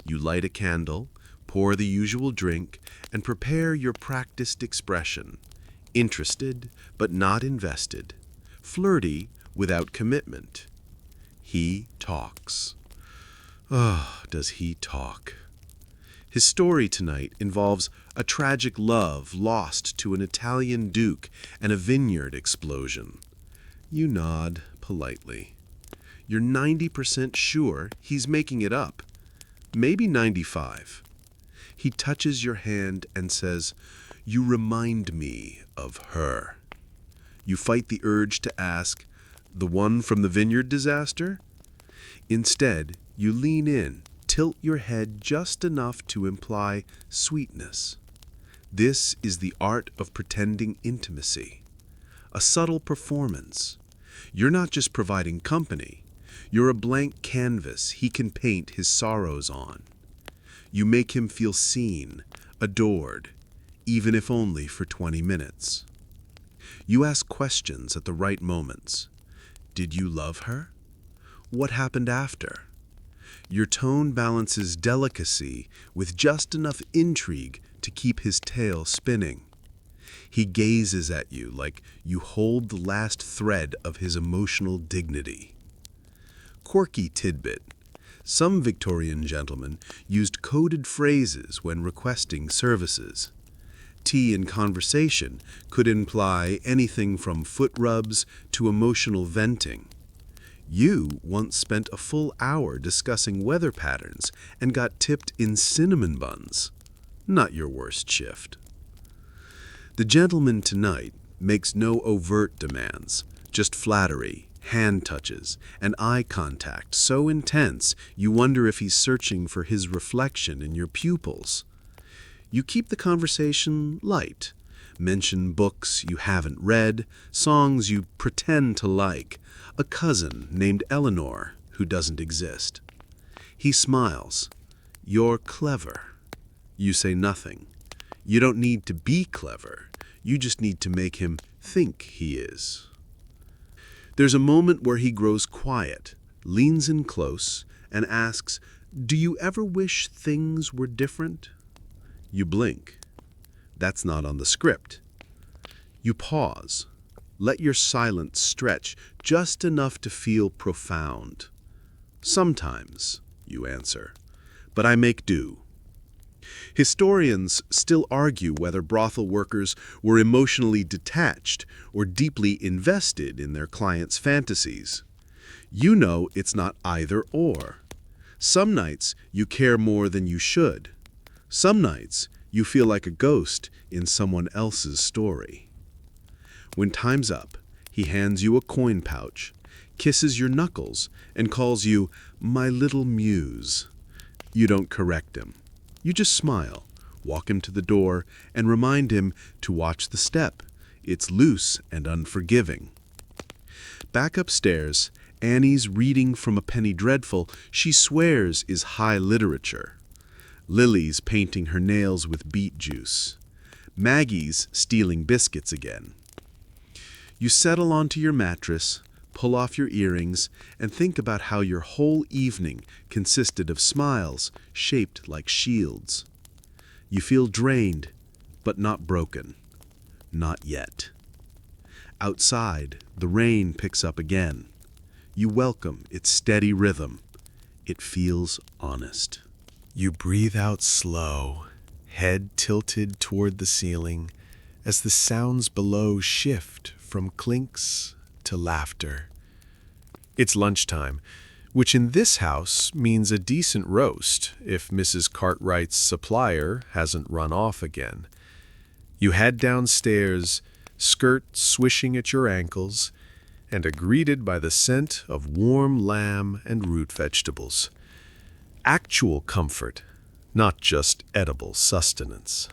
You light a candle, pour the usual drink, and prepare your practiced expression. Interested, but not invested. Flirty, without commitment. He talks. Oh, does he talk? His story tonight involves a tragic love lost to an Italian duke and a vineyard explosion. You nod politely. You're 90% sure he's making it up. Maybe 95. He touches your hand and says, "You remind me of her." You fight the urge to ask, "The one from the vineyard disaster?" Instead, you lean in, tilt your head just enough to imply sweetness. This is the art of pretending intimacy. A subtle performance. You're not just providing company. You're a blank canvas he can paint his sorrows on. You make him feel seen, adored, even if only for 20 minutes. You ask questions at the right moments. Did you love her? What happened after? Your tone balances delicacy with just enough intrigue to keep his tale spinning. He gazes at you like you hold the last thread of his emotional dignity. Quirky tidbit. Some Victorian gentlemen used coded phrases when requesting services. Tea in conversation could imply anything from foot rubs to emotional venting. You once spent a full hour discussing weather patterns and got tipped in cinnamon buns. Not your worst shift. The gentleman tonight makes no overt demands, just flattery, hand touches, and eye contact so intense you wonder if he's searching for his reflection in your pupils. You keep the conversation light, mention books you haven't read, songs you pretend to like, a cousin named Eleanor who doesn't exist. He smiles. You're clever. You say nothing. You don't need to be clever. You just need to make him think he is. There's a moment where he grows quiet, leans in close, and asks, "Do you ever wish things were different?" You blink. That's not on the script. You pause. Let your silence stretch just enough to feel profound. "Sometimes," you answer, "but I make do." Historians still argue whether brothel workers were emotionally detached or deeply invested in their clients' fantasies. You know it's not either or. Some nights you care more than you should. Some nights you feel like a ghost in someone else's story. When time's up, he hands you a coin pouch, kisses your knuckles, and calls you "my little muse." You don't correct him. You just smile, walk him to the door, and remind him to watch the step. It's loose and unforgiving. Back upstairs, Annie's reading from a penny dreadful she swears is high literature. Lily's painting her nails with beet juice. Maggie's stealing biscuits again. You settle onto your mattress, pull off your earrings, and think about how your whole evening consisted of smiles shaped like shields. You feel drained, but not broken. Not yet. Outside, the rain picks up again. You welcome its steady rhythm. It feels honest. You breathe out slow, head tilted toward the ceiling, as the sounds below shift from clinks to laughter. It's lunchtime, which in this house means a decent roast if Mrs. Cartwright's supplier hasn't run off again. You head downstairs, skirt swishing at your ankles, and are greeted by the scent of warm lamb and root vegetables. Actual comfort, not just edible sustenance.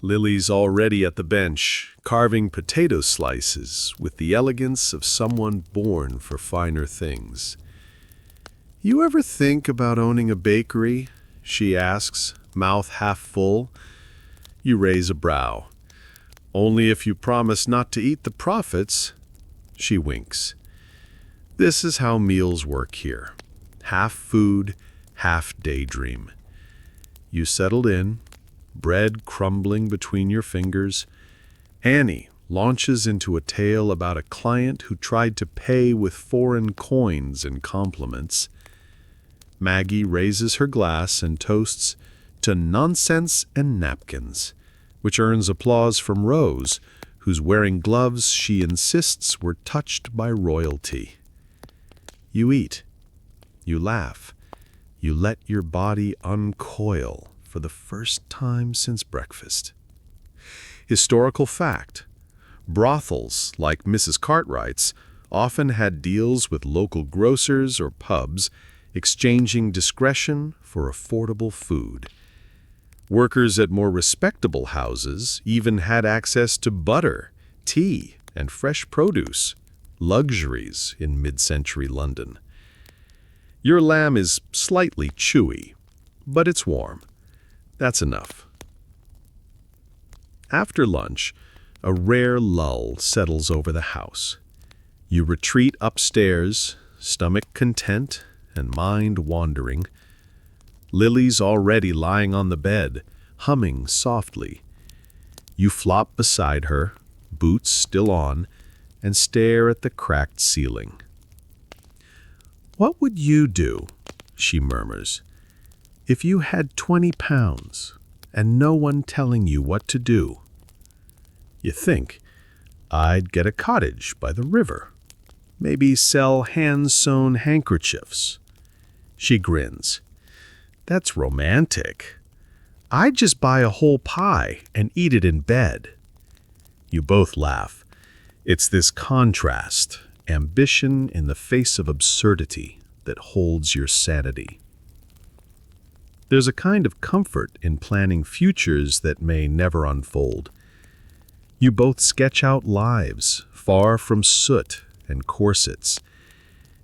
Lily's already at the bench, carving potato slices with the elegance of someone born for finer things. "You ever think about owning a bakery?" she asks, mouth half full. You raise a brow. "Only if you promise not to eat the profits." She winks. This is how meals work here. Half food, half daydream. You settled in, bread crumbling between your fingers. Annie launches into a tale about a client who tried to pay with foreign coins and compliments. Maggie raises her glass and toasts to nonsense and napkins, which earns applause from Rose, who's wearing gloves she insists were touched by royalty. You eat. You laugh. You let your body uncoil for the first time since breakfast. Historical fact: brothels, like Mrs. Cartwright's, often had deals with local grocers or pubs, exchanging discretion for affordable food. Workers at more respectable houses even had access to butter, tea, and fresh produce, luxuries in mid-century London. Your lamb is slightly chewy, but it's warm. That's enough. After lunch, a rare lull settles over the house. You retreat upstairs, stomach content and mind wandering. Lily's already lying on the bed, humming softly. You flop beside her, boots still on, and stare at the cracked ceiling. "What would you do," she murmurs, "if you had 20 pounds and no one telling you what to do?" You think, "I'd get a cottage by the river. Maybe sell hand-sewn handkerchiefs." She grins. "That's romantic. I'd just buy a whole pie and eat it in bed." You both laugh. It's this contrast, ambition in the face of absurdity, that holds your sanity. There's a kind of comfort in planning futures that may never unfold. You both sketch out lives far from soot and corsets.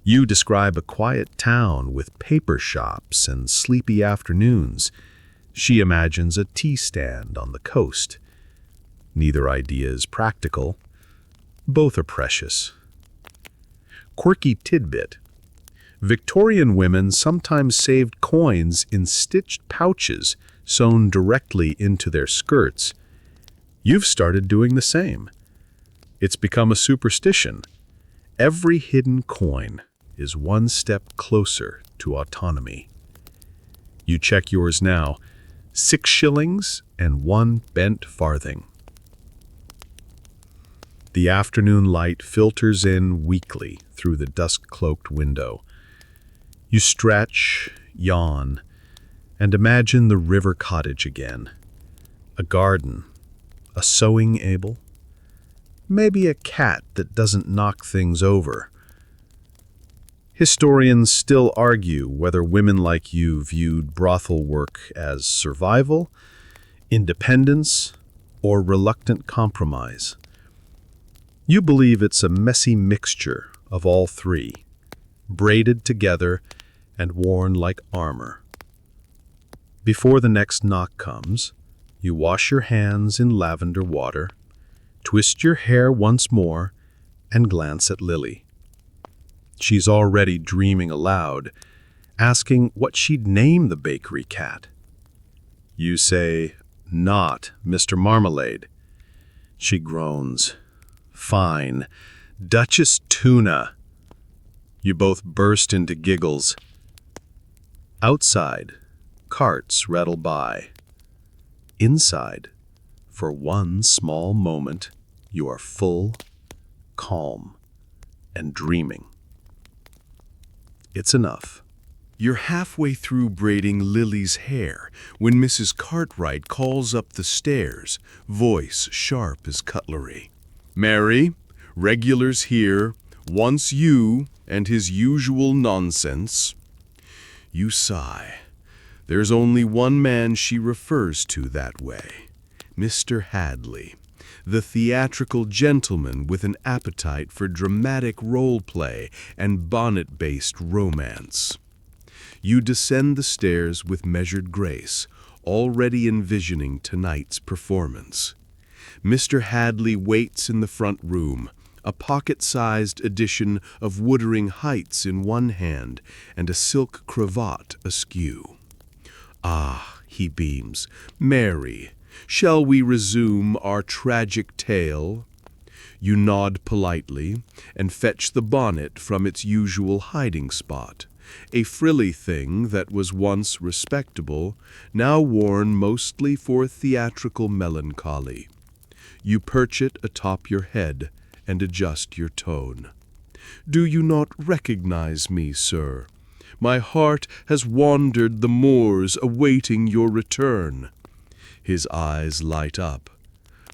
You describe a quiet town with paper shops and sleepy afternoons. She imagines a tea stand on the coast. Neither idea is practical. Both are precious. Quirky tidbit. Victorian women sometimes saved coins in stitched pouches sewn directly into their skirts. You've started doing the same. It's become a superstition. Every hidden coin is one step closer to autonomy. You check yours now. 6 shillings and 1 bent farthing. The afternoon light filters in weakly through the dusk-cloaked window. You stretch, yawn, and imagine the river cottage again. A garden, a sewing able, maybe a cat that doesn't knock things over. Historians still argue whether women like you viewed brothel work as survival, independence, or reluctant compromise. You believe it's a messy mixture of all three, braided together and worn like armor. Before the next knock comes, you wash your hands in lavender water, twist your hair once more, and glance at Lily. She's already dreaming aloud, asking what she'd name the bakery cat. You say, "Not Mr. Marmalade." She groans. "Fine. Duchess Tuna." You both burst into giggles. Outside, carts rattle by. Inside, for one small moment, you are full, calm, and dreaming. It's enough. You're halfway through braiding Lily's hair when Mrs. Cartwright calls up the stairs, voice sharp as cutlery. "Mary, regulars here, wants you and his usual nonsense." You sigh. There's only one man she refers to that way, Mr. Hadley, the theatrical gentleman with an appetite for dramatic role play and bonnet-based romance. You descend the stairs with measured grace, already envisioning tonight's performance. Mr. Hadley waits in the front room, a pocket-sized edition of Wuthering Heights in one hand and a silk cravat askew. "Ah," he beams, "Mary, shall we resume our tragic tale?" You nod politely and fetch the bonnet from its usual hiding spot, a frilly thing that was once respectable, now worn mostly for theatrical melancholy. You perch it atop your head and adjust your tone. "Do you not recognize me, sir? My heart has wandered the moors awaiting your return." His eyes light up.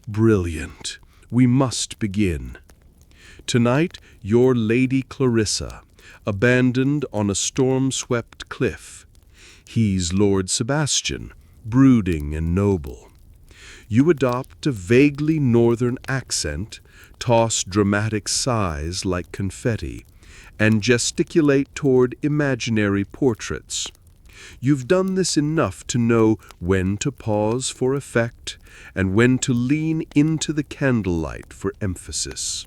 "Brilliant. We must begin. Tonight, you're Lady Clarissa, abandoned on a storm-swept cliff. He's Lord Sebastian, brooding and noble. You adopt a vaguely northern accent, toss dramatic sighs like confetti, and gesticulate toward imaginary portraits. You've done this enough to know when to pause for effect and when to lean into the candlelight for emphasis.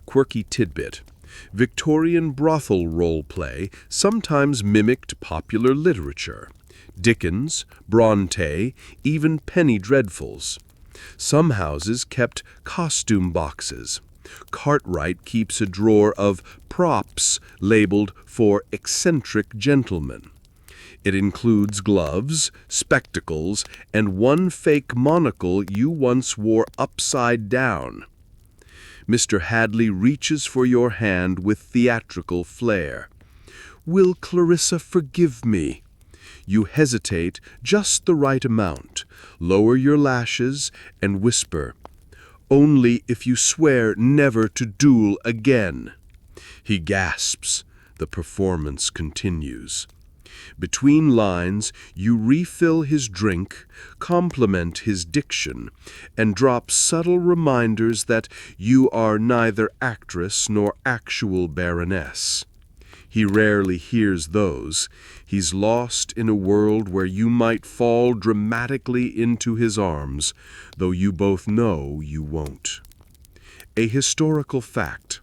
Quirky tidbit. Victorian brothel role play sometimes mimicked popular literature. Dickens, Bronte, even penny dreadfuls. Some houses kept costume boxes. Cartwright keeps a drawer of props labeled for eccentric gentlemen. It includes gloves, spectacles, and one fake monocle you once wore upside down. Mr. Hadley reaches for your hand with theatrical flair. "Will Clarissa forgive me?" You hesitate just the right amount, lower your lashes, and whisper, "Only if you swear never to duel again." He gasps. The performance continues. Between lines, you refill his drink, compliment his diction, and drop subtle reminders that you are neither actress nor actual baroness. He rarely hears those. He's lost in a world where you might fall dramatically into his arms, though you both know you won't. A historical fact.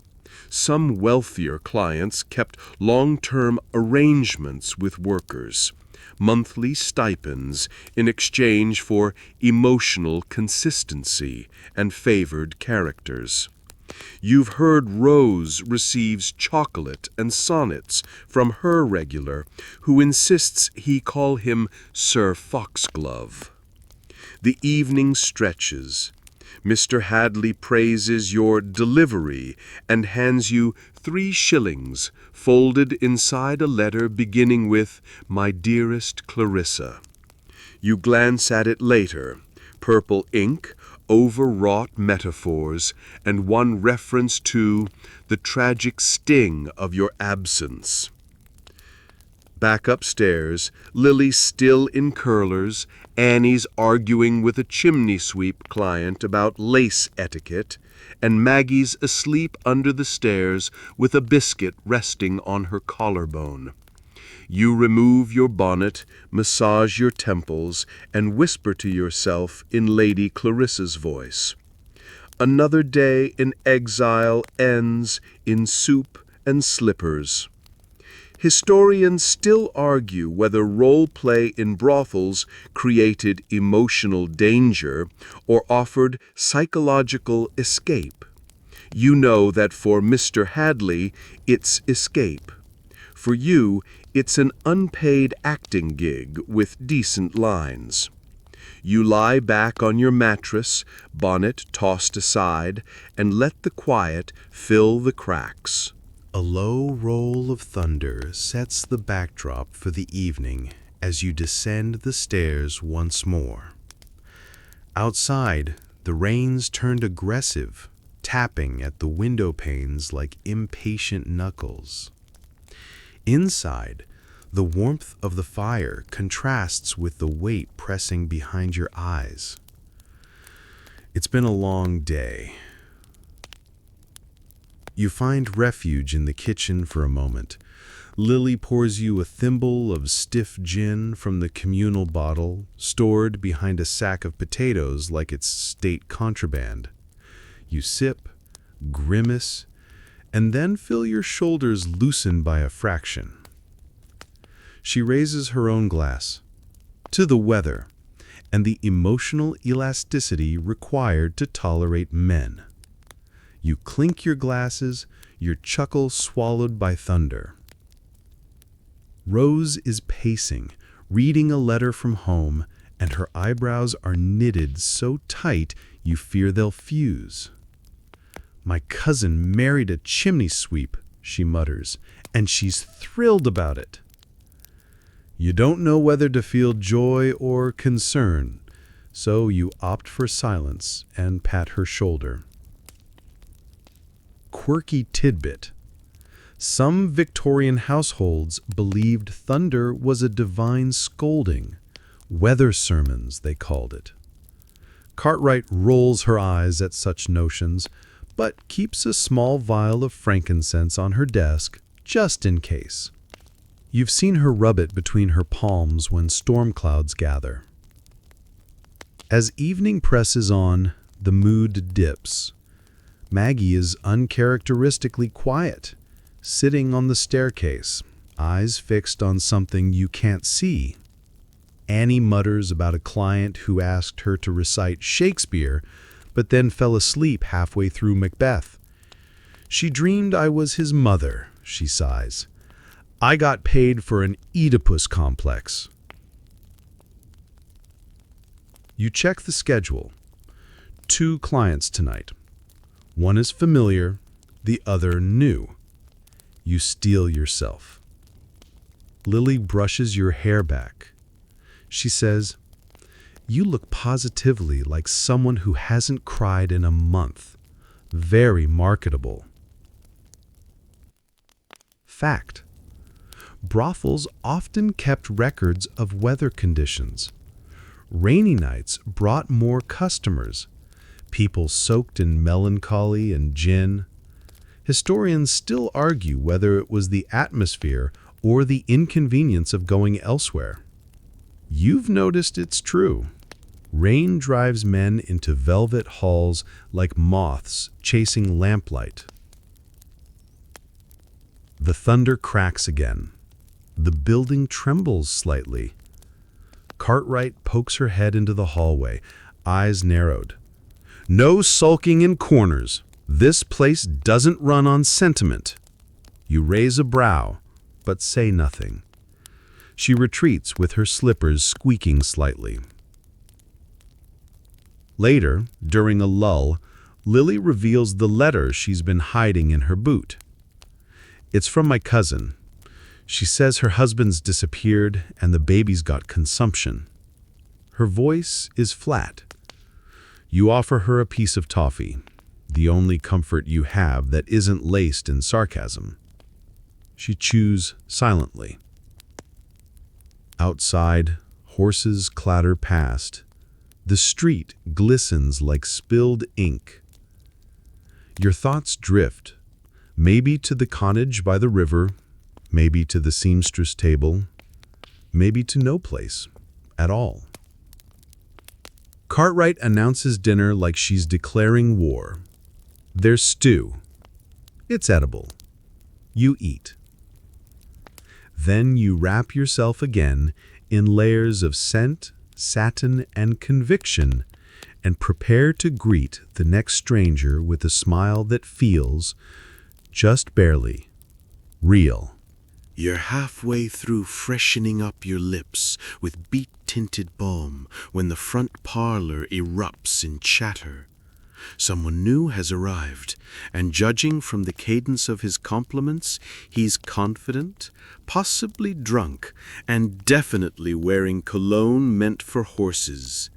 Some wealthier clients kept long-term arrangements with workers, monthly stipends in exchange for emotional consistency and favored characters. You've heard Rose receives chocolate and sonnets from her regular, who insists he call him Sir Foxglove. The evening stretches. Mr. Hadley praises your delivery and hands you 3 shillings folded inside a letter beginning with "My dearest Clarissa." You glance at it later. Purple ink, overwrought metaphors, and one reference to the tragic sting of your absence. Back upstairs, Lily still in curlers, Annie's arguing with a chimney sweep client about lace etiquette, and Maggie's asleep under the stairs with a biscuit resting on her collarbone. You remove your bonnet, massage your temples, and whisper to yourself in Lady Clarissa's voice. Another day in exile ends in soup and slippers. Historians still argue whether role play in brothels created emotional danger or offered psychological escape. You know that for Mr. Hadley, it's escape. For you, it's an unpaid acting gig with decent lines. You lie back on your mattress, bonnet tossed aside, and let the quiet fill the cracks. A low roll of thunder sets the backdrop for the evening as you descend the stairs once more. Outside, the rain's turned aggressive, tapping at the window panes like impatient knuckles. Inside, the warmth of the fire contrasts with the weight pressing behind your eyes. It's been a long day. You find refuge in the kitchen for a moment. Lily pours you a thimble of stiff gin from the communal bottle, stored behind a sack of potatoes like it's state contraband. You sip, grimace, and then feel your shoulders loosen by a fraction. She raises her own glass. To the weather, and the emotional elasticity required to tolerate men. You clink your glasses, your chuckle swallowed by thunder. Rose is pacing, reading a letter from home, and her eyebrows are knitted so tight you fear they'll fuse. "My cousin married a chimney sweep," she mutters, "and she's thrilled about it." You don't know whether to feel joy or concern, so you opt for silence and pat her shoulder. Quirky tidbit. Some Victorian households believed thunder was a divine scolding. Weather sermons, they called it. Cartwright rolls her eyes at such notions, but keeps a small vial of frankincense on her desk, just in case. You've seen her rub it between her palms when storm clouds gather. As evening presses on, the mood dips. Maggie is uncharacteristically quiet, sitting on the staircase, eyes fixed on something you can't see. Annie mutters about a client who asked her to recite Shakespeare, but then fell asleep halfway through Macbeth. She dreamed I was his mother, she sighs. I got paid for an Oedipus complex. You check the schedule. 2 clients tonight. One is familiar, the other new. You steel yourself. Lily brushes your hair back. She says, "You look positively like someone who hasn't cried in a month. Very marketable." Fact. Brothels often kept records of weather conditions. Rainy nights brought more customers, people soaked in melancholy and gin. Historians still argue whether it was the atmosphere or the inconvenience of going elsewhere. You've noticed it's true. Rain drives men into velvet halls like moths chasing lamplight. The thunder cracks again. The building trembles slightly. Cartwright pokes her head into the hallway, eyes narrowed. No sulking in corners. This place doesn't run on sentiment. You raise a brow, but say nothing. She retreats with her slippers squeaking slightly. Later, during a lull, Lily reveals the letter she's been hiding in her boot. It's from my cousin. She says her husband's disappeared and the baby's got consumption. Her voice is flat. You offer her a piece of toffee, the only comfort you have that isn't laced in sarcasm. She chews silently. Outside, horses clatter past. The street glistens like spilled ink. Your thoughts drift, maybe to the cottage by the river, maybe to the seamstress table, maybe to no place at all. Cartwright announces dinner like she's declaring war. There's stew. It's edible. You eat. Then you wrap yourself again in layers of scent, satin, and conviction, and prepare to greet the next stranger with a smile that feels, just barely, real. You're halfway through freshening up your lips with beet-tinted balm when the front parlor erupts in chatter. Someone new has arrived, and judging from the cadence of his compliments, he's confident, possibly drunk, and definitely wearing cologne meant for horses.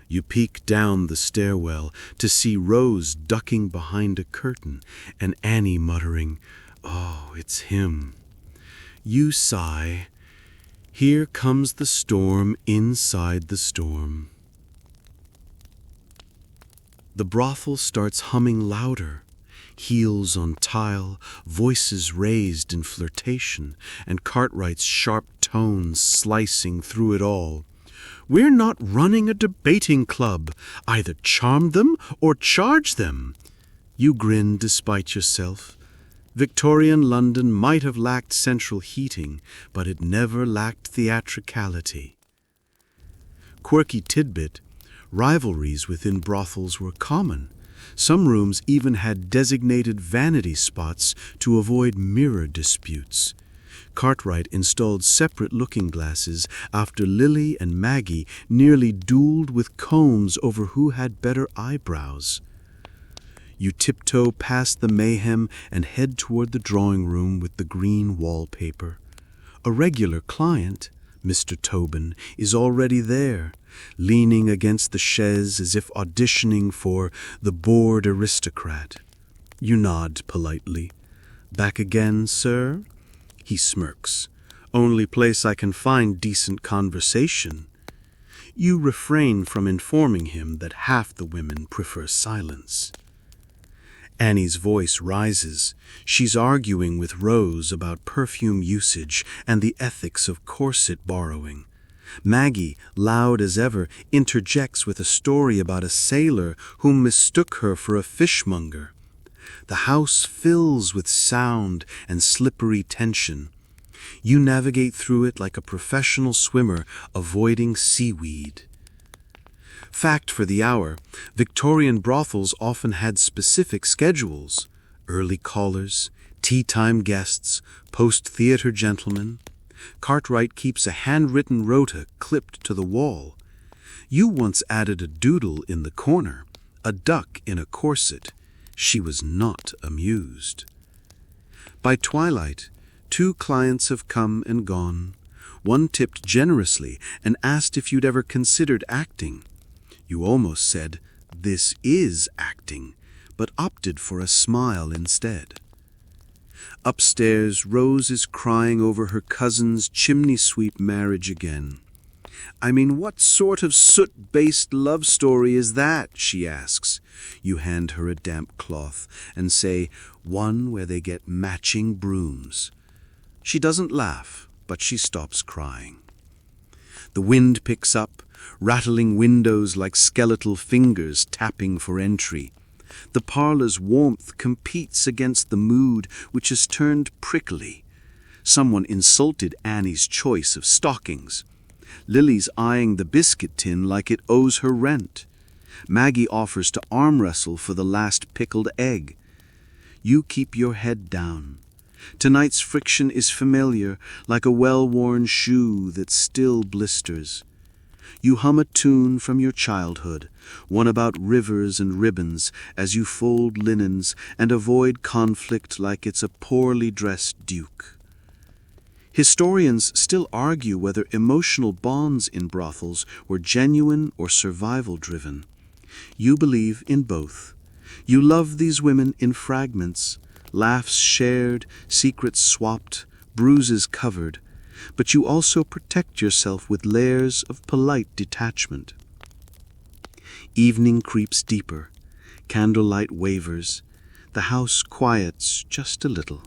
You peek down the stairwell to see Rose ducking behind a curtain and Annie muttering, "Oh, it's him." You sigh. Here comes the storm inside the storm. The brothel starts humming louder, heels on tile, voices raised in flirtation, and Cartwright's sharp tones slicing through it all. "We're not running a debating club. Either charm them or charge them." You grin despite yourself. Victorian London might have lacked central heating, but it never lacked theatricality. Quirky tidbit, rivalries within brothels were common. Some rooms even had designated vanity spots to avoid mirror disputes. Cartwright installed separate looking glasses after Lily and Maggie nearly dueled with combs over who had better eyebrows. You tiptoe past the mayhem and head toward the drawing room with the green wallpaper. A regular client, Mr. Tobin, is already there, leaning against the chaise as if auditioning for the bored aristocrat. You nod politely. "Back again, sir?" He smirks. "Only place I can find decent conversation." You refrain from informing him that half the women prefer silence. Annie's voice rises. She's arguing with Rose about perfume usage and the ethics of corset borrowing. Maggie, loud as ever, interjects with a story about a sailor who mistook her for a fishmonger. The house fills with sound and slippery tension. You navigate through it like a professional swimmer avoiding seaweed. Fact for the hour, Victorian brothels often had specific schedules: early callers, tea-time guests, post-theater gentlemen. Cartwright keeps a handwritten rota clipped to the wall. You once added a doodle in the corner, a duck in a corset. She was not amused. By twilight, 2 clients have come and gone. One tipped generously and asked if you'd ever considered acting. You almost said, "This is acting," but opted for a smile instead. Upstairs, Rose is crying over her cousin's chimney-sweep marriage again. "I mean, what sort of soot-based love story is that?" she asks. You hand her a damp cloth and say, "One where they get matching brooms." She doesn't laugh, but she stops crying. The wind picks up, rattling windows like skeletal fingers tapping for entry. The parlor's warmth competes against the mood, which has turned prickly. Someone insulted Annie's choice of stockings. Lily's eyeing the biscuit tin like it owes her rent. Maggie offers to arm wrestle for the last pickled egg. You keep your head down. Tonight's friction is familiar, like a well-worn shoe that still blisters. You hum a tune from your childhood, one about rivers and ribbons, as you fold linens and avoid conflict like it's a poorly dressed duke. Historians still argue whether emotional bonds in brothels were genuine or survival-driven. You believe in both. You love these women in fragments, laughs shared, secrets swapped, bruises covered, but you also protect yourself with layers of polite detachment. Evening creeps deeper, candlelight wavers, the house quiets just a little.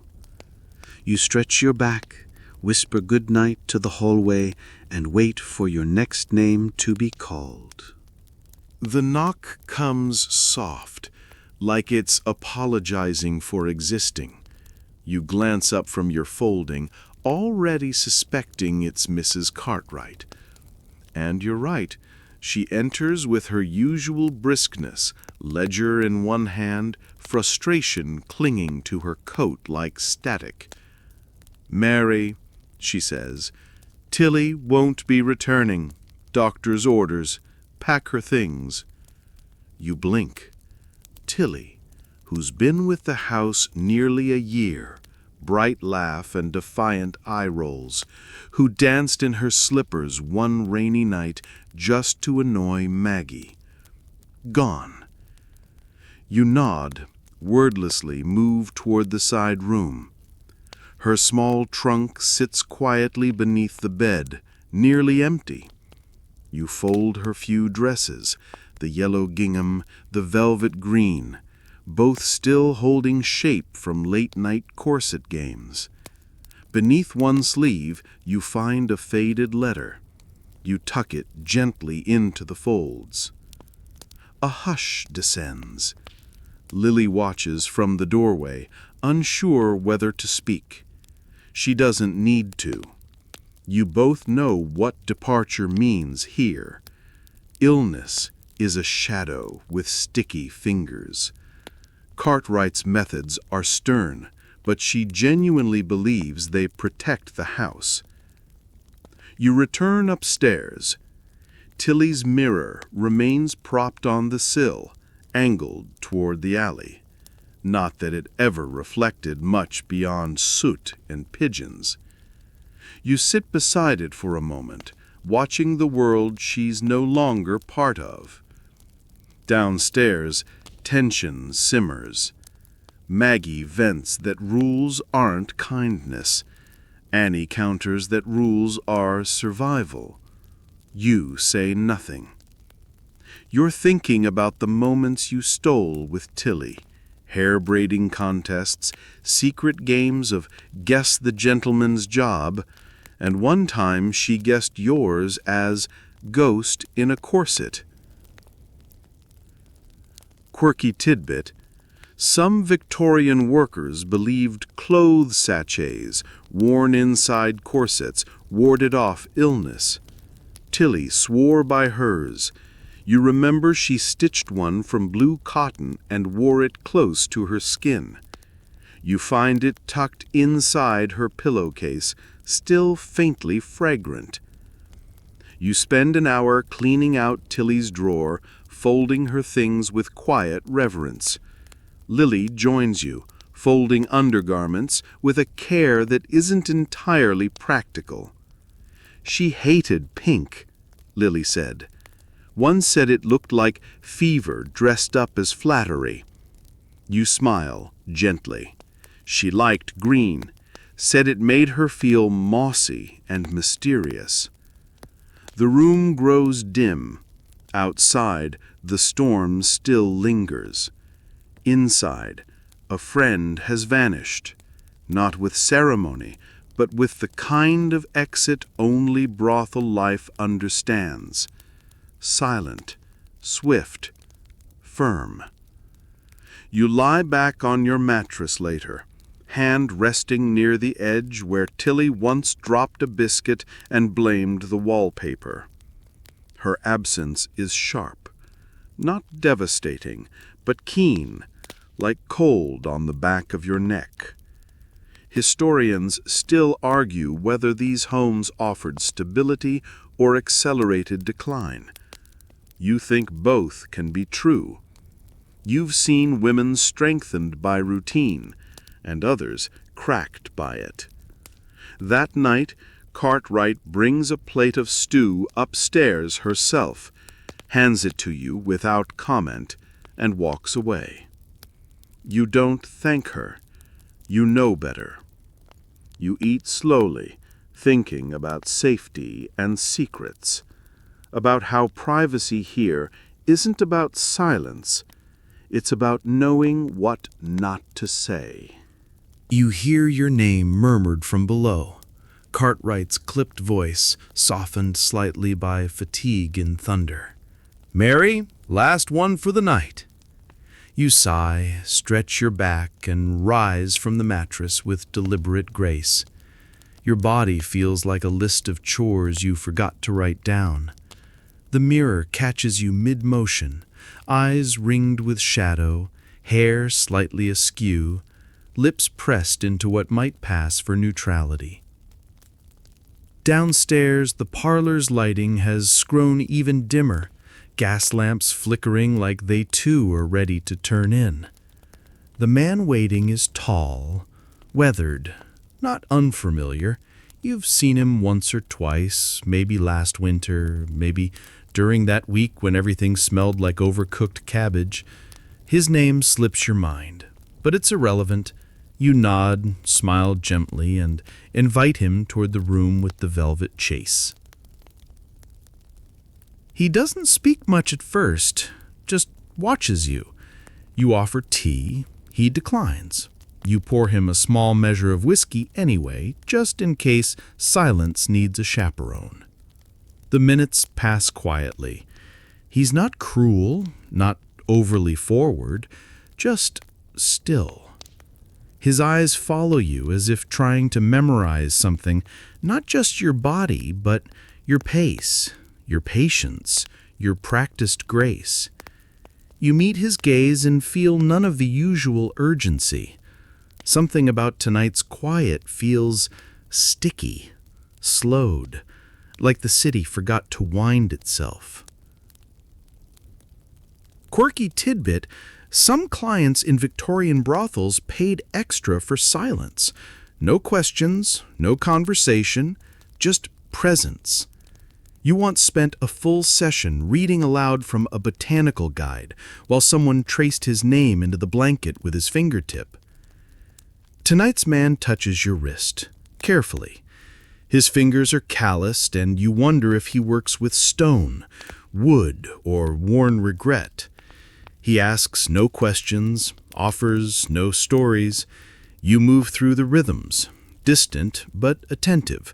You stretch your back, whisper good night to the hallway, and wait for your next name to be called. The knock comes soft, like it's apologizing for existing. You glance up from your folding, already suspecting it's Mrs. Cartwright. And you're right. She enters with her usual briskness, ledger in one hand, frustration clinging to her coat like static. "Mary," she says, "Tilly won't be returning. Doctor's orders. Pack her things." You blink. Tilly, who's been with the house nearly a year, bright laugh and defiant eye rolls, who danced in her slippers one rainy night just to annoy Maggie. Gone. You nod, wordlessly move toward the side room. Her small trunk sits quietly beneath the bed, nearly empty. You fold her few dresses, the yellow gingham, the velvet green, both still holding shape from late-night corset games. Beneath one sleeve, you find a faded letter. You tuck it gently into the folds. A hush descends. Lily watches from the doorway, unsure whether to speak. She doesn't need to. You both know what departure means here. Illness is a shadow with sticky fingers. Cartwright's methods are stern, but she genuinely believes they protect the house. You return upstairs. Tilly's mirror remains propped on the sill, angled toward the alley. Not that it ever reflected much beyond soot and pigeons. You sit beside it for a moment, watching the world she's no longer part of. Downstairs, tension simmers. Maggie vents that rules aren't kindness. Annie counters that rules are survival. You say nothing. You're thinking about the moments you stole with Tilly. Hair-braiding contests, secret games of guess the gentleman's job, and one time she guessed yours as ghost in a corset. Quirky tidbit, Some Victorian workers believed clothes sachets, worn inside corsets, warded off illness. Tilly swore by hers. You remember she stitched one from blue cotton and wore it close to her skin. You find it tucked inside her pillowcase, still faintly fragrant. You spend an hour cleaning out Tilly's drawer, folding her things with quiet reverence. Lily joins you, folding undergarments with a care that isn't entirely practical. She hated pink, Lily said. One said it looked like fever dressed up as flattery. You smile gently. She liked green, said it made her feel mossy and mysterious. The room grows dim. Outside, the storm still lingers. Inside, a friend has vanished, not with ceremony, but with the kind of exit only brothel life understands. Silent, swift, firm. You lie back on your mattress later, hand resting near the edge where Tilly once dropped a biscuit and blamed the wallpaper. Her absence is sharp, not devastating, but keen, like cold on the back of your neck. Historians still argue whether these homes offered stability or accelerated decline. You think both can be true. You've seen women strengthened by routine, and others cracked by it. That night, Cartwright brings a plate of stew upstairs herself, hands it to you without comment, and walks away. You don't thank her. You know better. You eat slowly, thinking about safety and secrets, about how privacy here isn't about silence, it's about knowing what not to say. You hear your name murmured from below. Cartwright's clipped voice, softened slightly by fatigue and thunder. "Mary, last one for the night." You sigh, stretch your back, and rise from the mattress with deliberate grace. Your body feels like a list of chores you forgot to write down. The mirror catches you mid-motion, eyes ringed with shadow, hair slightly askew, lips pressed into what might pass for neutrality. Downstairs, the parlor's lighting has grown even dimmer, gas lamps flickering like they too are ready to turn in. The man waiting is tall, weathered, not unfamiliar. You've seen him once or twice, maybe last winter, maybe during that week when everything smelled like overcooked cabbage. His name slips your mind, but it's irrelevant. You nod, smile gently, and invite him toward the room with the velvet chase. He doesn't speak much at first, just watches you. You offer tea, he declines. You pour him a small measure of whiskey anyway, just in case silence needs a chaperone. The minutes pass quietly. He's not cruel, not overly forward, just still. His eyes follow you as if trying to memorize something, not just your body, but your pace, your patience, your practiced grace. You meet his gaze and feel none of the usual urgency. Something about tonight's quiet feels sticky, slowed, like the city forgot to wind itself. Quirky tidbit: some clients in Victorian brothels paid extra for silence. No questions, no conversation, just presence. You once spent a full session reading aloud from a botanical guide while someone traced his name into the blanket with his fingertip. Tonight's man touches your wrist, carefully. His fingers are calloused, and you wonder if he works with stone, wood, or worn regret. He asks no questions, offers no stories. You move through the rhythms, distant but attentive.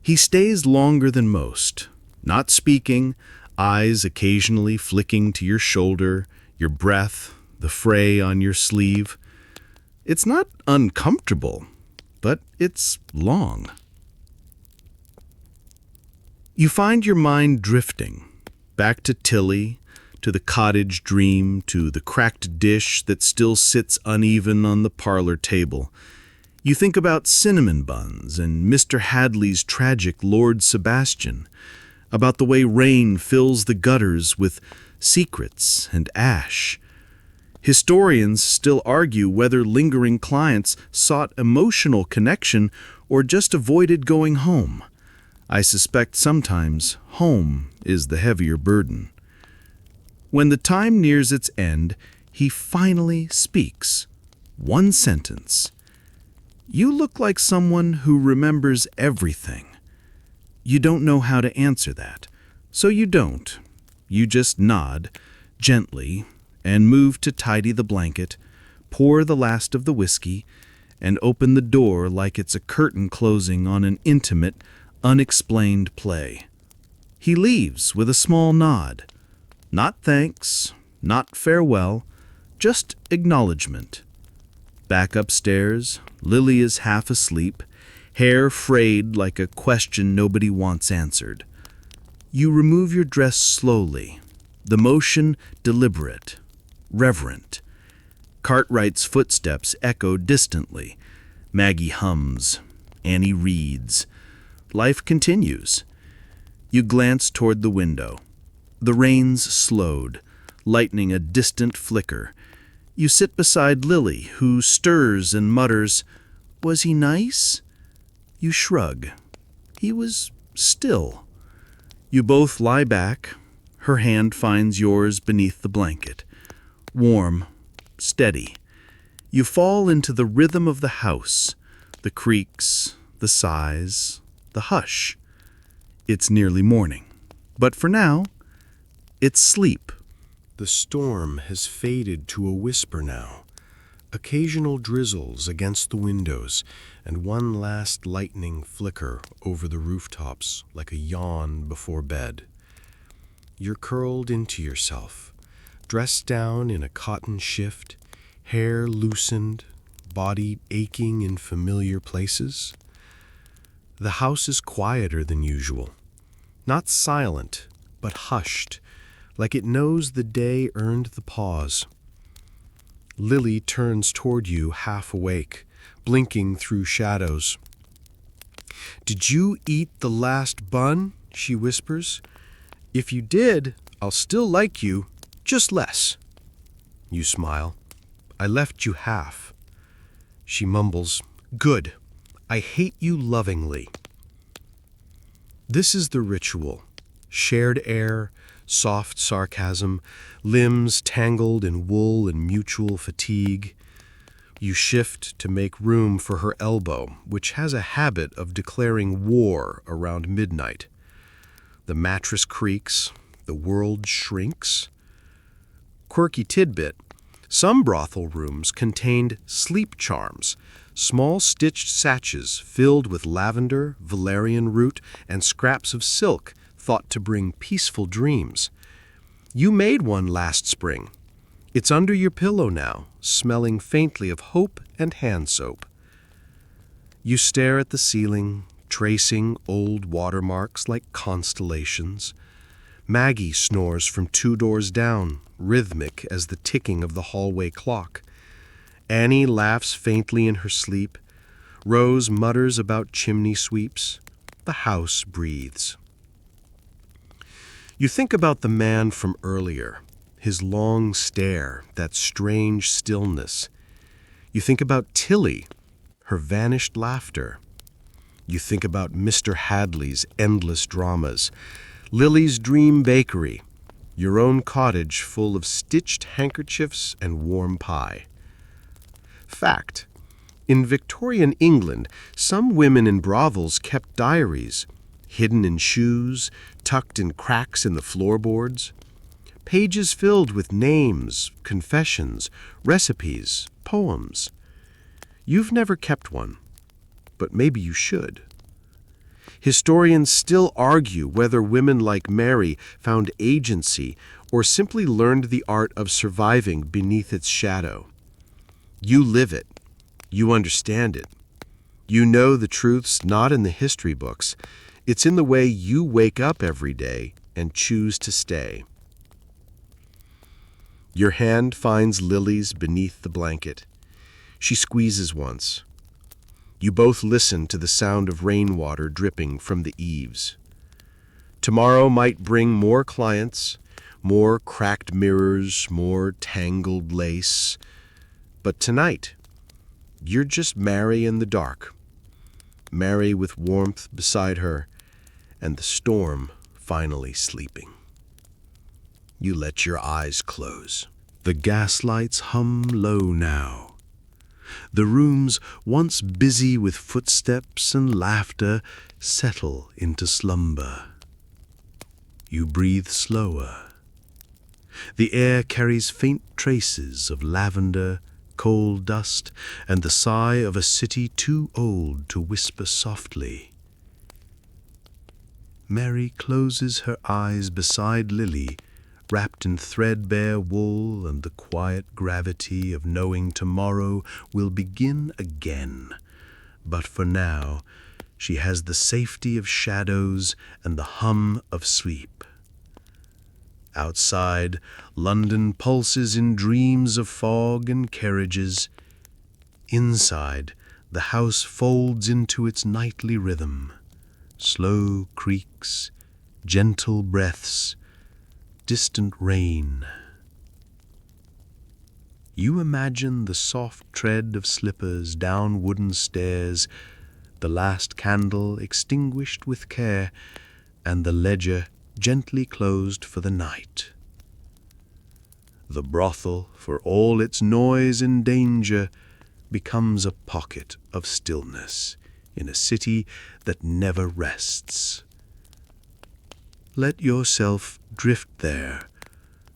He stays longer than most, not speaking, eyes occasionally flicking to your shoulder, your breath, the fray on your sleeve. It's not uncomfortable, but it's long. You find your mind drifting, back to Tilly, to the cottage dream, to the cracked dish that still sits uneven on the parlor table. You think about cinnamon buns and Mr. Hadley's tragic Lord Sebastian, about the way rain fills the gutters with secrets and ash. Historians still argue whether lingering clients sought emotional connection or just avoided going home. I suspect sometimes home is the heavier burden. When the time nears its end, he finally speaks. One sentence. You look like someone who remembers everything. You don't know how to answer that, so you don't. You just nod, gently, and move to tidy the blanket, pour the last of the whiskey, and open the door like it's a curtain closing on an intimate, unexplained play. He leaves with a small nod. Not thanks, not farewell, just acknowledgement. Back upstairs, Lily is half asleep, hair frayed like a question nobody wants answered. You remove your dress slowly, the motion deliberate, reverent. Cartwright's footsteps echo distantly. Maggie hums. Annie reads. Life continues. You glance toward the window. The rain's slowed, lightening a distant flicker. You sit beside Lily, who stirs and mutters, Was he nice? You shrug. He was still. You both lie back. Her hand finds yours beneath the blanket. Warm, steady. You fall into the rhythm of the house, the creaks, the sighs, the hush. It's nearly morning. But for now, it's sleep. The storm has faded to a whisper now. Occasional drizzles against the windows, and one last lightning flicker over the rooftops like a yawn before bed. You're curled into yourself, dressed down in a cotton shift, hair loosened, body aching in familiar places. The house is quieter than usual, not silent, but hushed, like it knows the day earned the pause. Lily turns toward you half awake, blinking through shadows. Did you eat the last bun? She whispers. If you did, I'll still like you, just less. You smile. I left you half. She mumbles, Good. I hate you lovingly. This is the ritual. Shared air, soft sarcasm, limbs tangled in wool and mutual fatigue. You shift to make room for her elbow, which has a habit of declaring war around midnight. The mattress creaks, the world shrinks. Quirky tidbit. Some brothel rooms contained sleep charms, small stitched sachets filled with lavender, valerian root, and scraps of silk thought to bring peaceful dreams. You made one last spring. It's under your pillow now, smelling faintly of hope and hand soap. You stare at the ceiling, tracing old watermarks like constellations. Maggie snores from 2 doors down, rhythmic as the ticking of the hallway clock. Annie laughs faintly in her sleep. Rose mutters about chimney sweeps. The house breathes. You think about the man from earlier, his long stare, that strange stillness. You think about Tilly, her vanished laughter. You think about Mr. Hadley's endless dramas, Lily's dream bakery, your own cottage full of stitched handkerchiefs and warm pie. Fact: in Victorian England, some women in brothels kept diaries, hidden in shoes, tucked in cracks in the floorboards. Pages filled with names, confessions, recipes, poems. You've never kept one, but maybe you should. Historians still argue whether women like Mary found agency or simply learned the art of surviving beneath its shadow. You live it. You understand it. You know the truths not in the history books. It's in the way you wake up every day and choose to stay. Your hand finds lilies beneath the blanket. She squeezes once. You both listen to the sound of rainwater dripping from the eaves. Tomorrow might bring more clients, more cracked mirrors, more tangled lace. But tonight, you're just Mary in the dark. Mary with warmth beside her, and the storm finally sleeping. You let your eyes close. The gaslights hum low now. The rooms, once busy with footsteps and laughter, settle into slumber. You breathe slower. The air carries faint traces of lavender, coal dust, and the sigh of a city too old to whisper softly. Mary closes her eyes beside Lily, wrapped in threadbare wool and the quiet gravity of knowing tomorrow will begin again. But for now, she has the safety of shadows and the hum of sleep. Outside, London pulses in dreams of fog and carriages. Inside, the house folds into its nightly rhythm. Slow creaks, gentle breaths, distant rain. You imagine the soft tread of slippers down wooden stairs, the last candle extinguished with care, and the ledger gently closed for the night. The brothel, for all its noise and danger, becomes a pocket of stillness in a city that never rests. Let yourself drift there,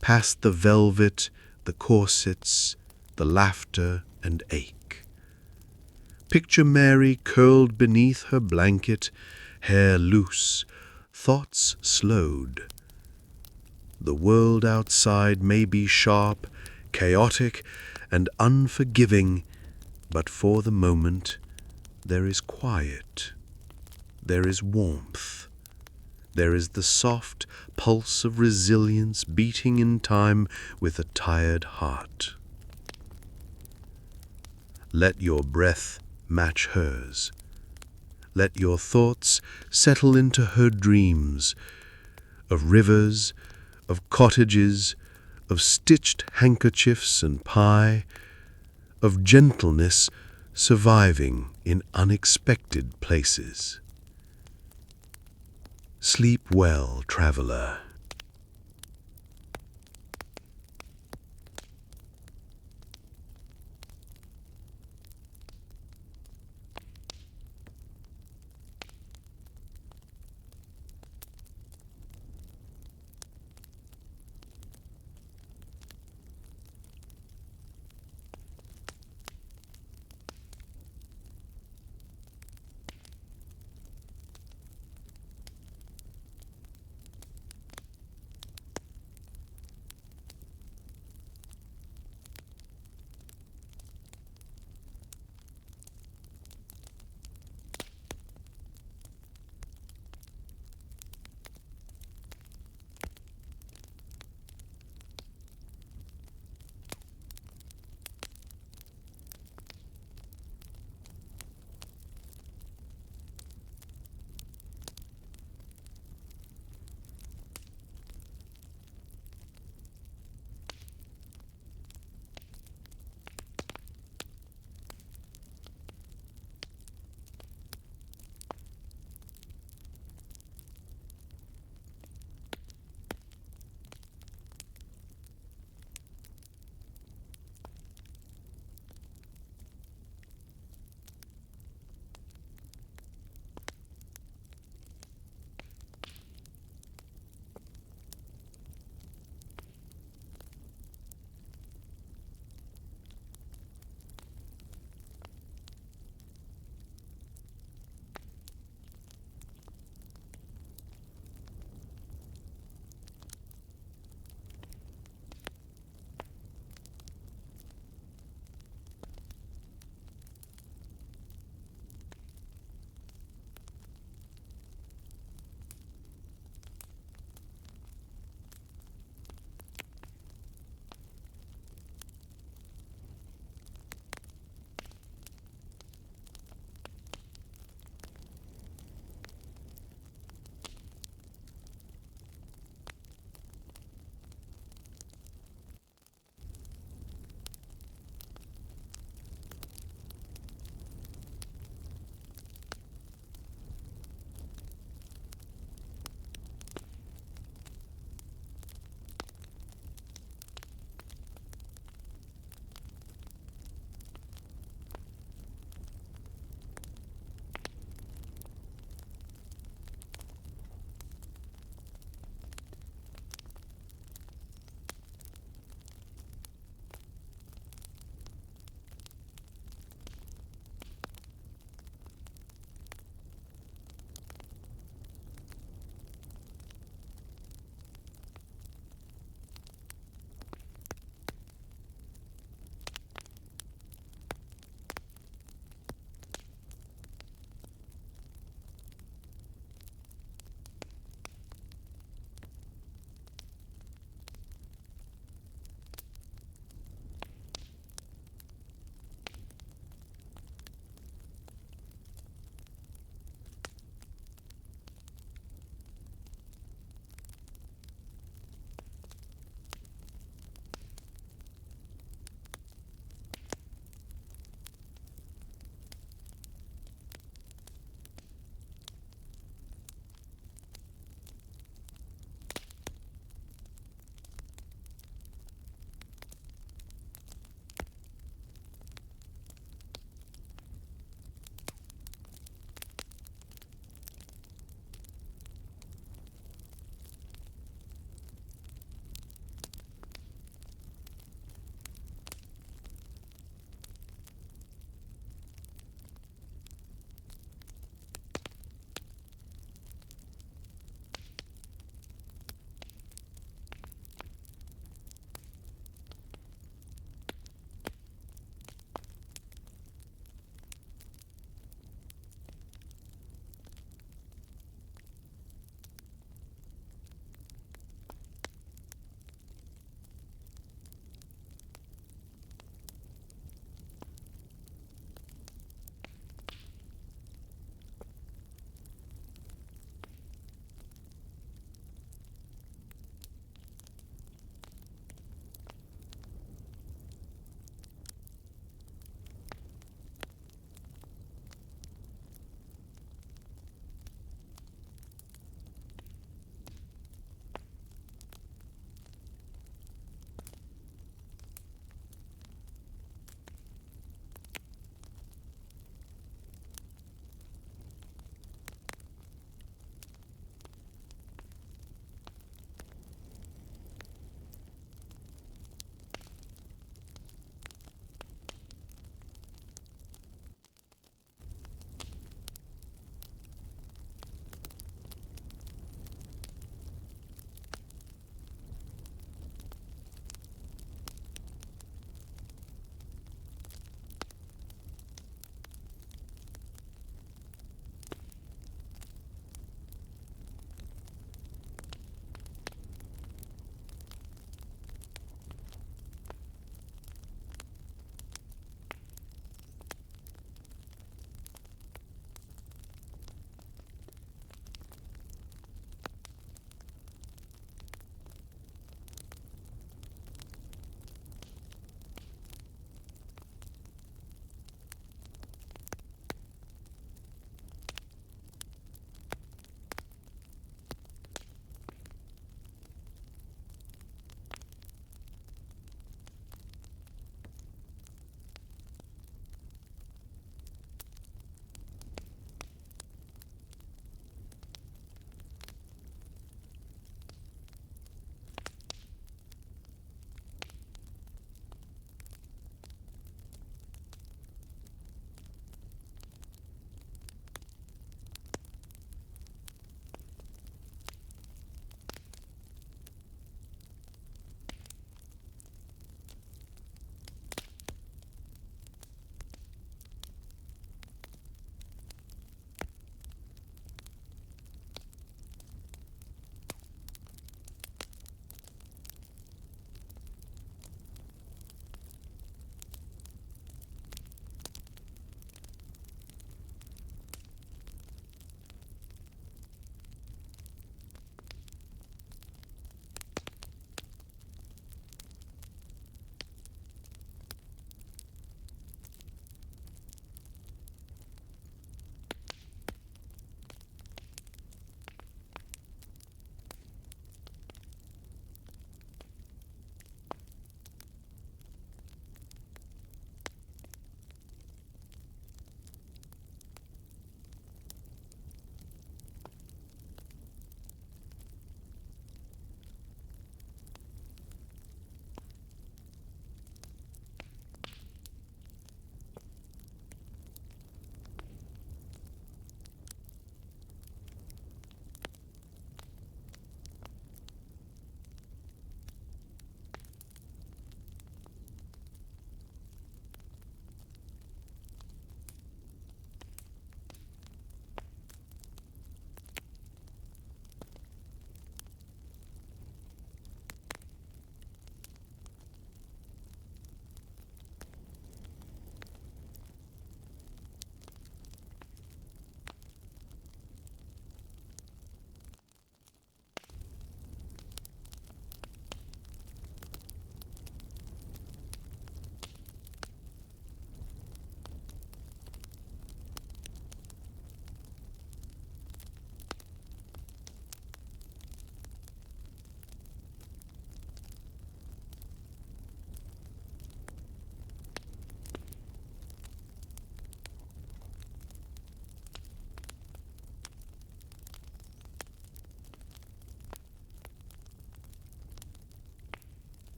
past the velvet, the corsets, the laughter and ache. Picture Mary curled beneath her blanket, hair loose, thoughts slowed. The world outside may be sharp, chaotic, and unforgiving, but for the moment there is quiet, there is warmth, there is the soft pulse of resilience beating in time with a tired heart. Let your breath match hers. Let your thoughts settle into her dreams of rivers, of cottages, of stitched handkerchiefs and pie, of gentleness surviving in unexpected places. Sleep well, traveler.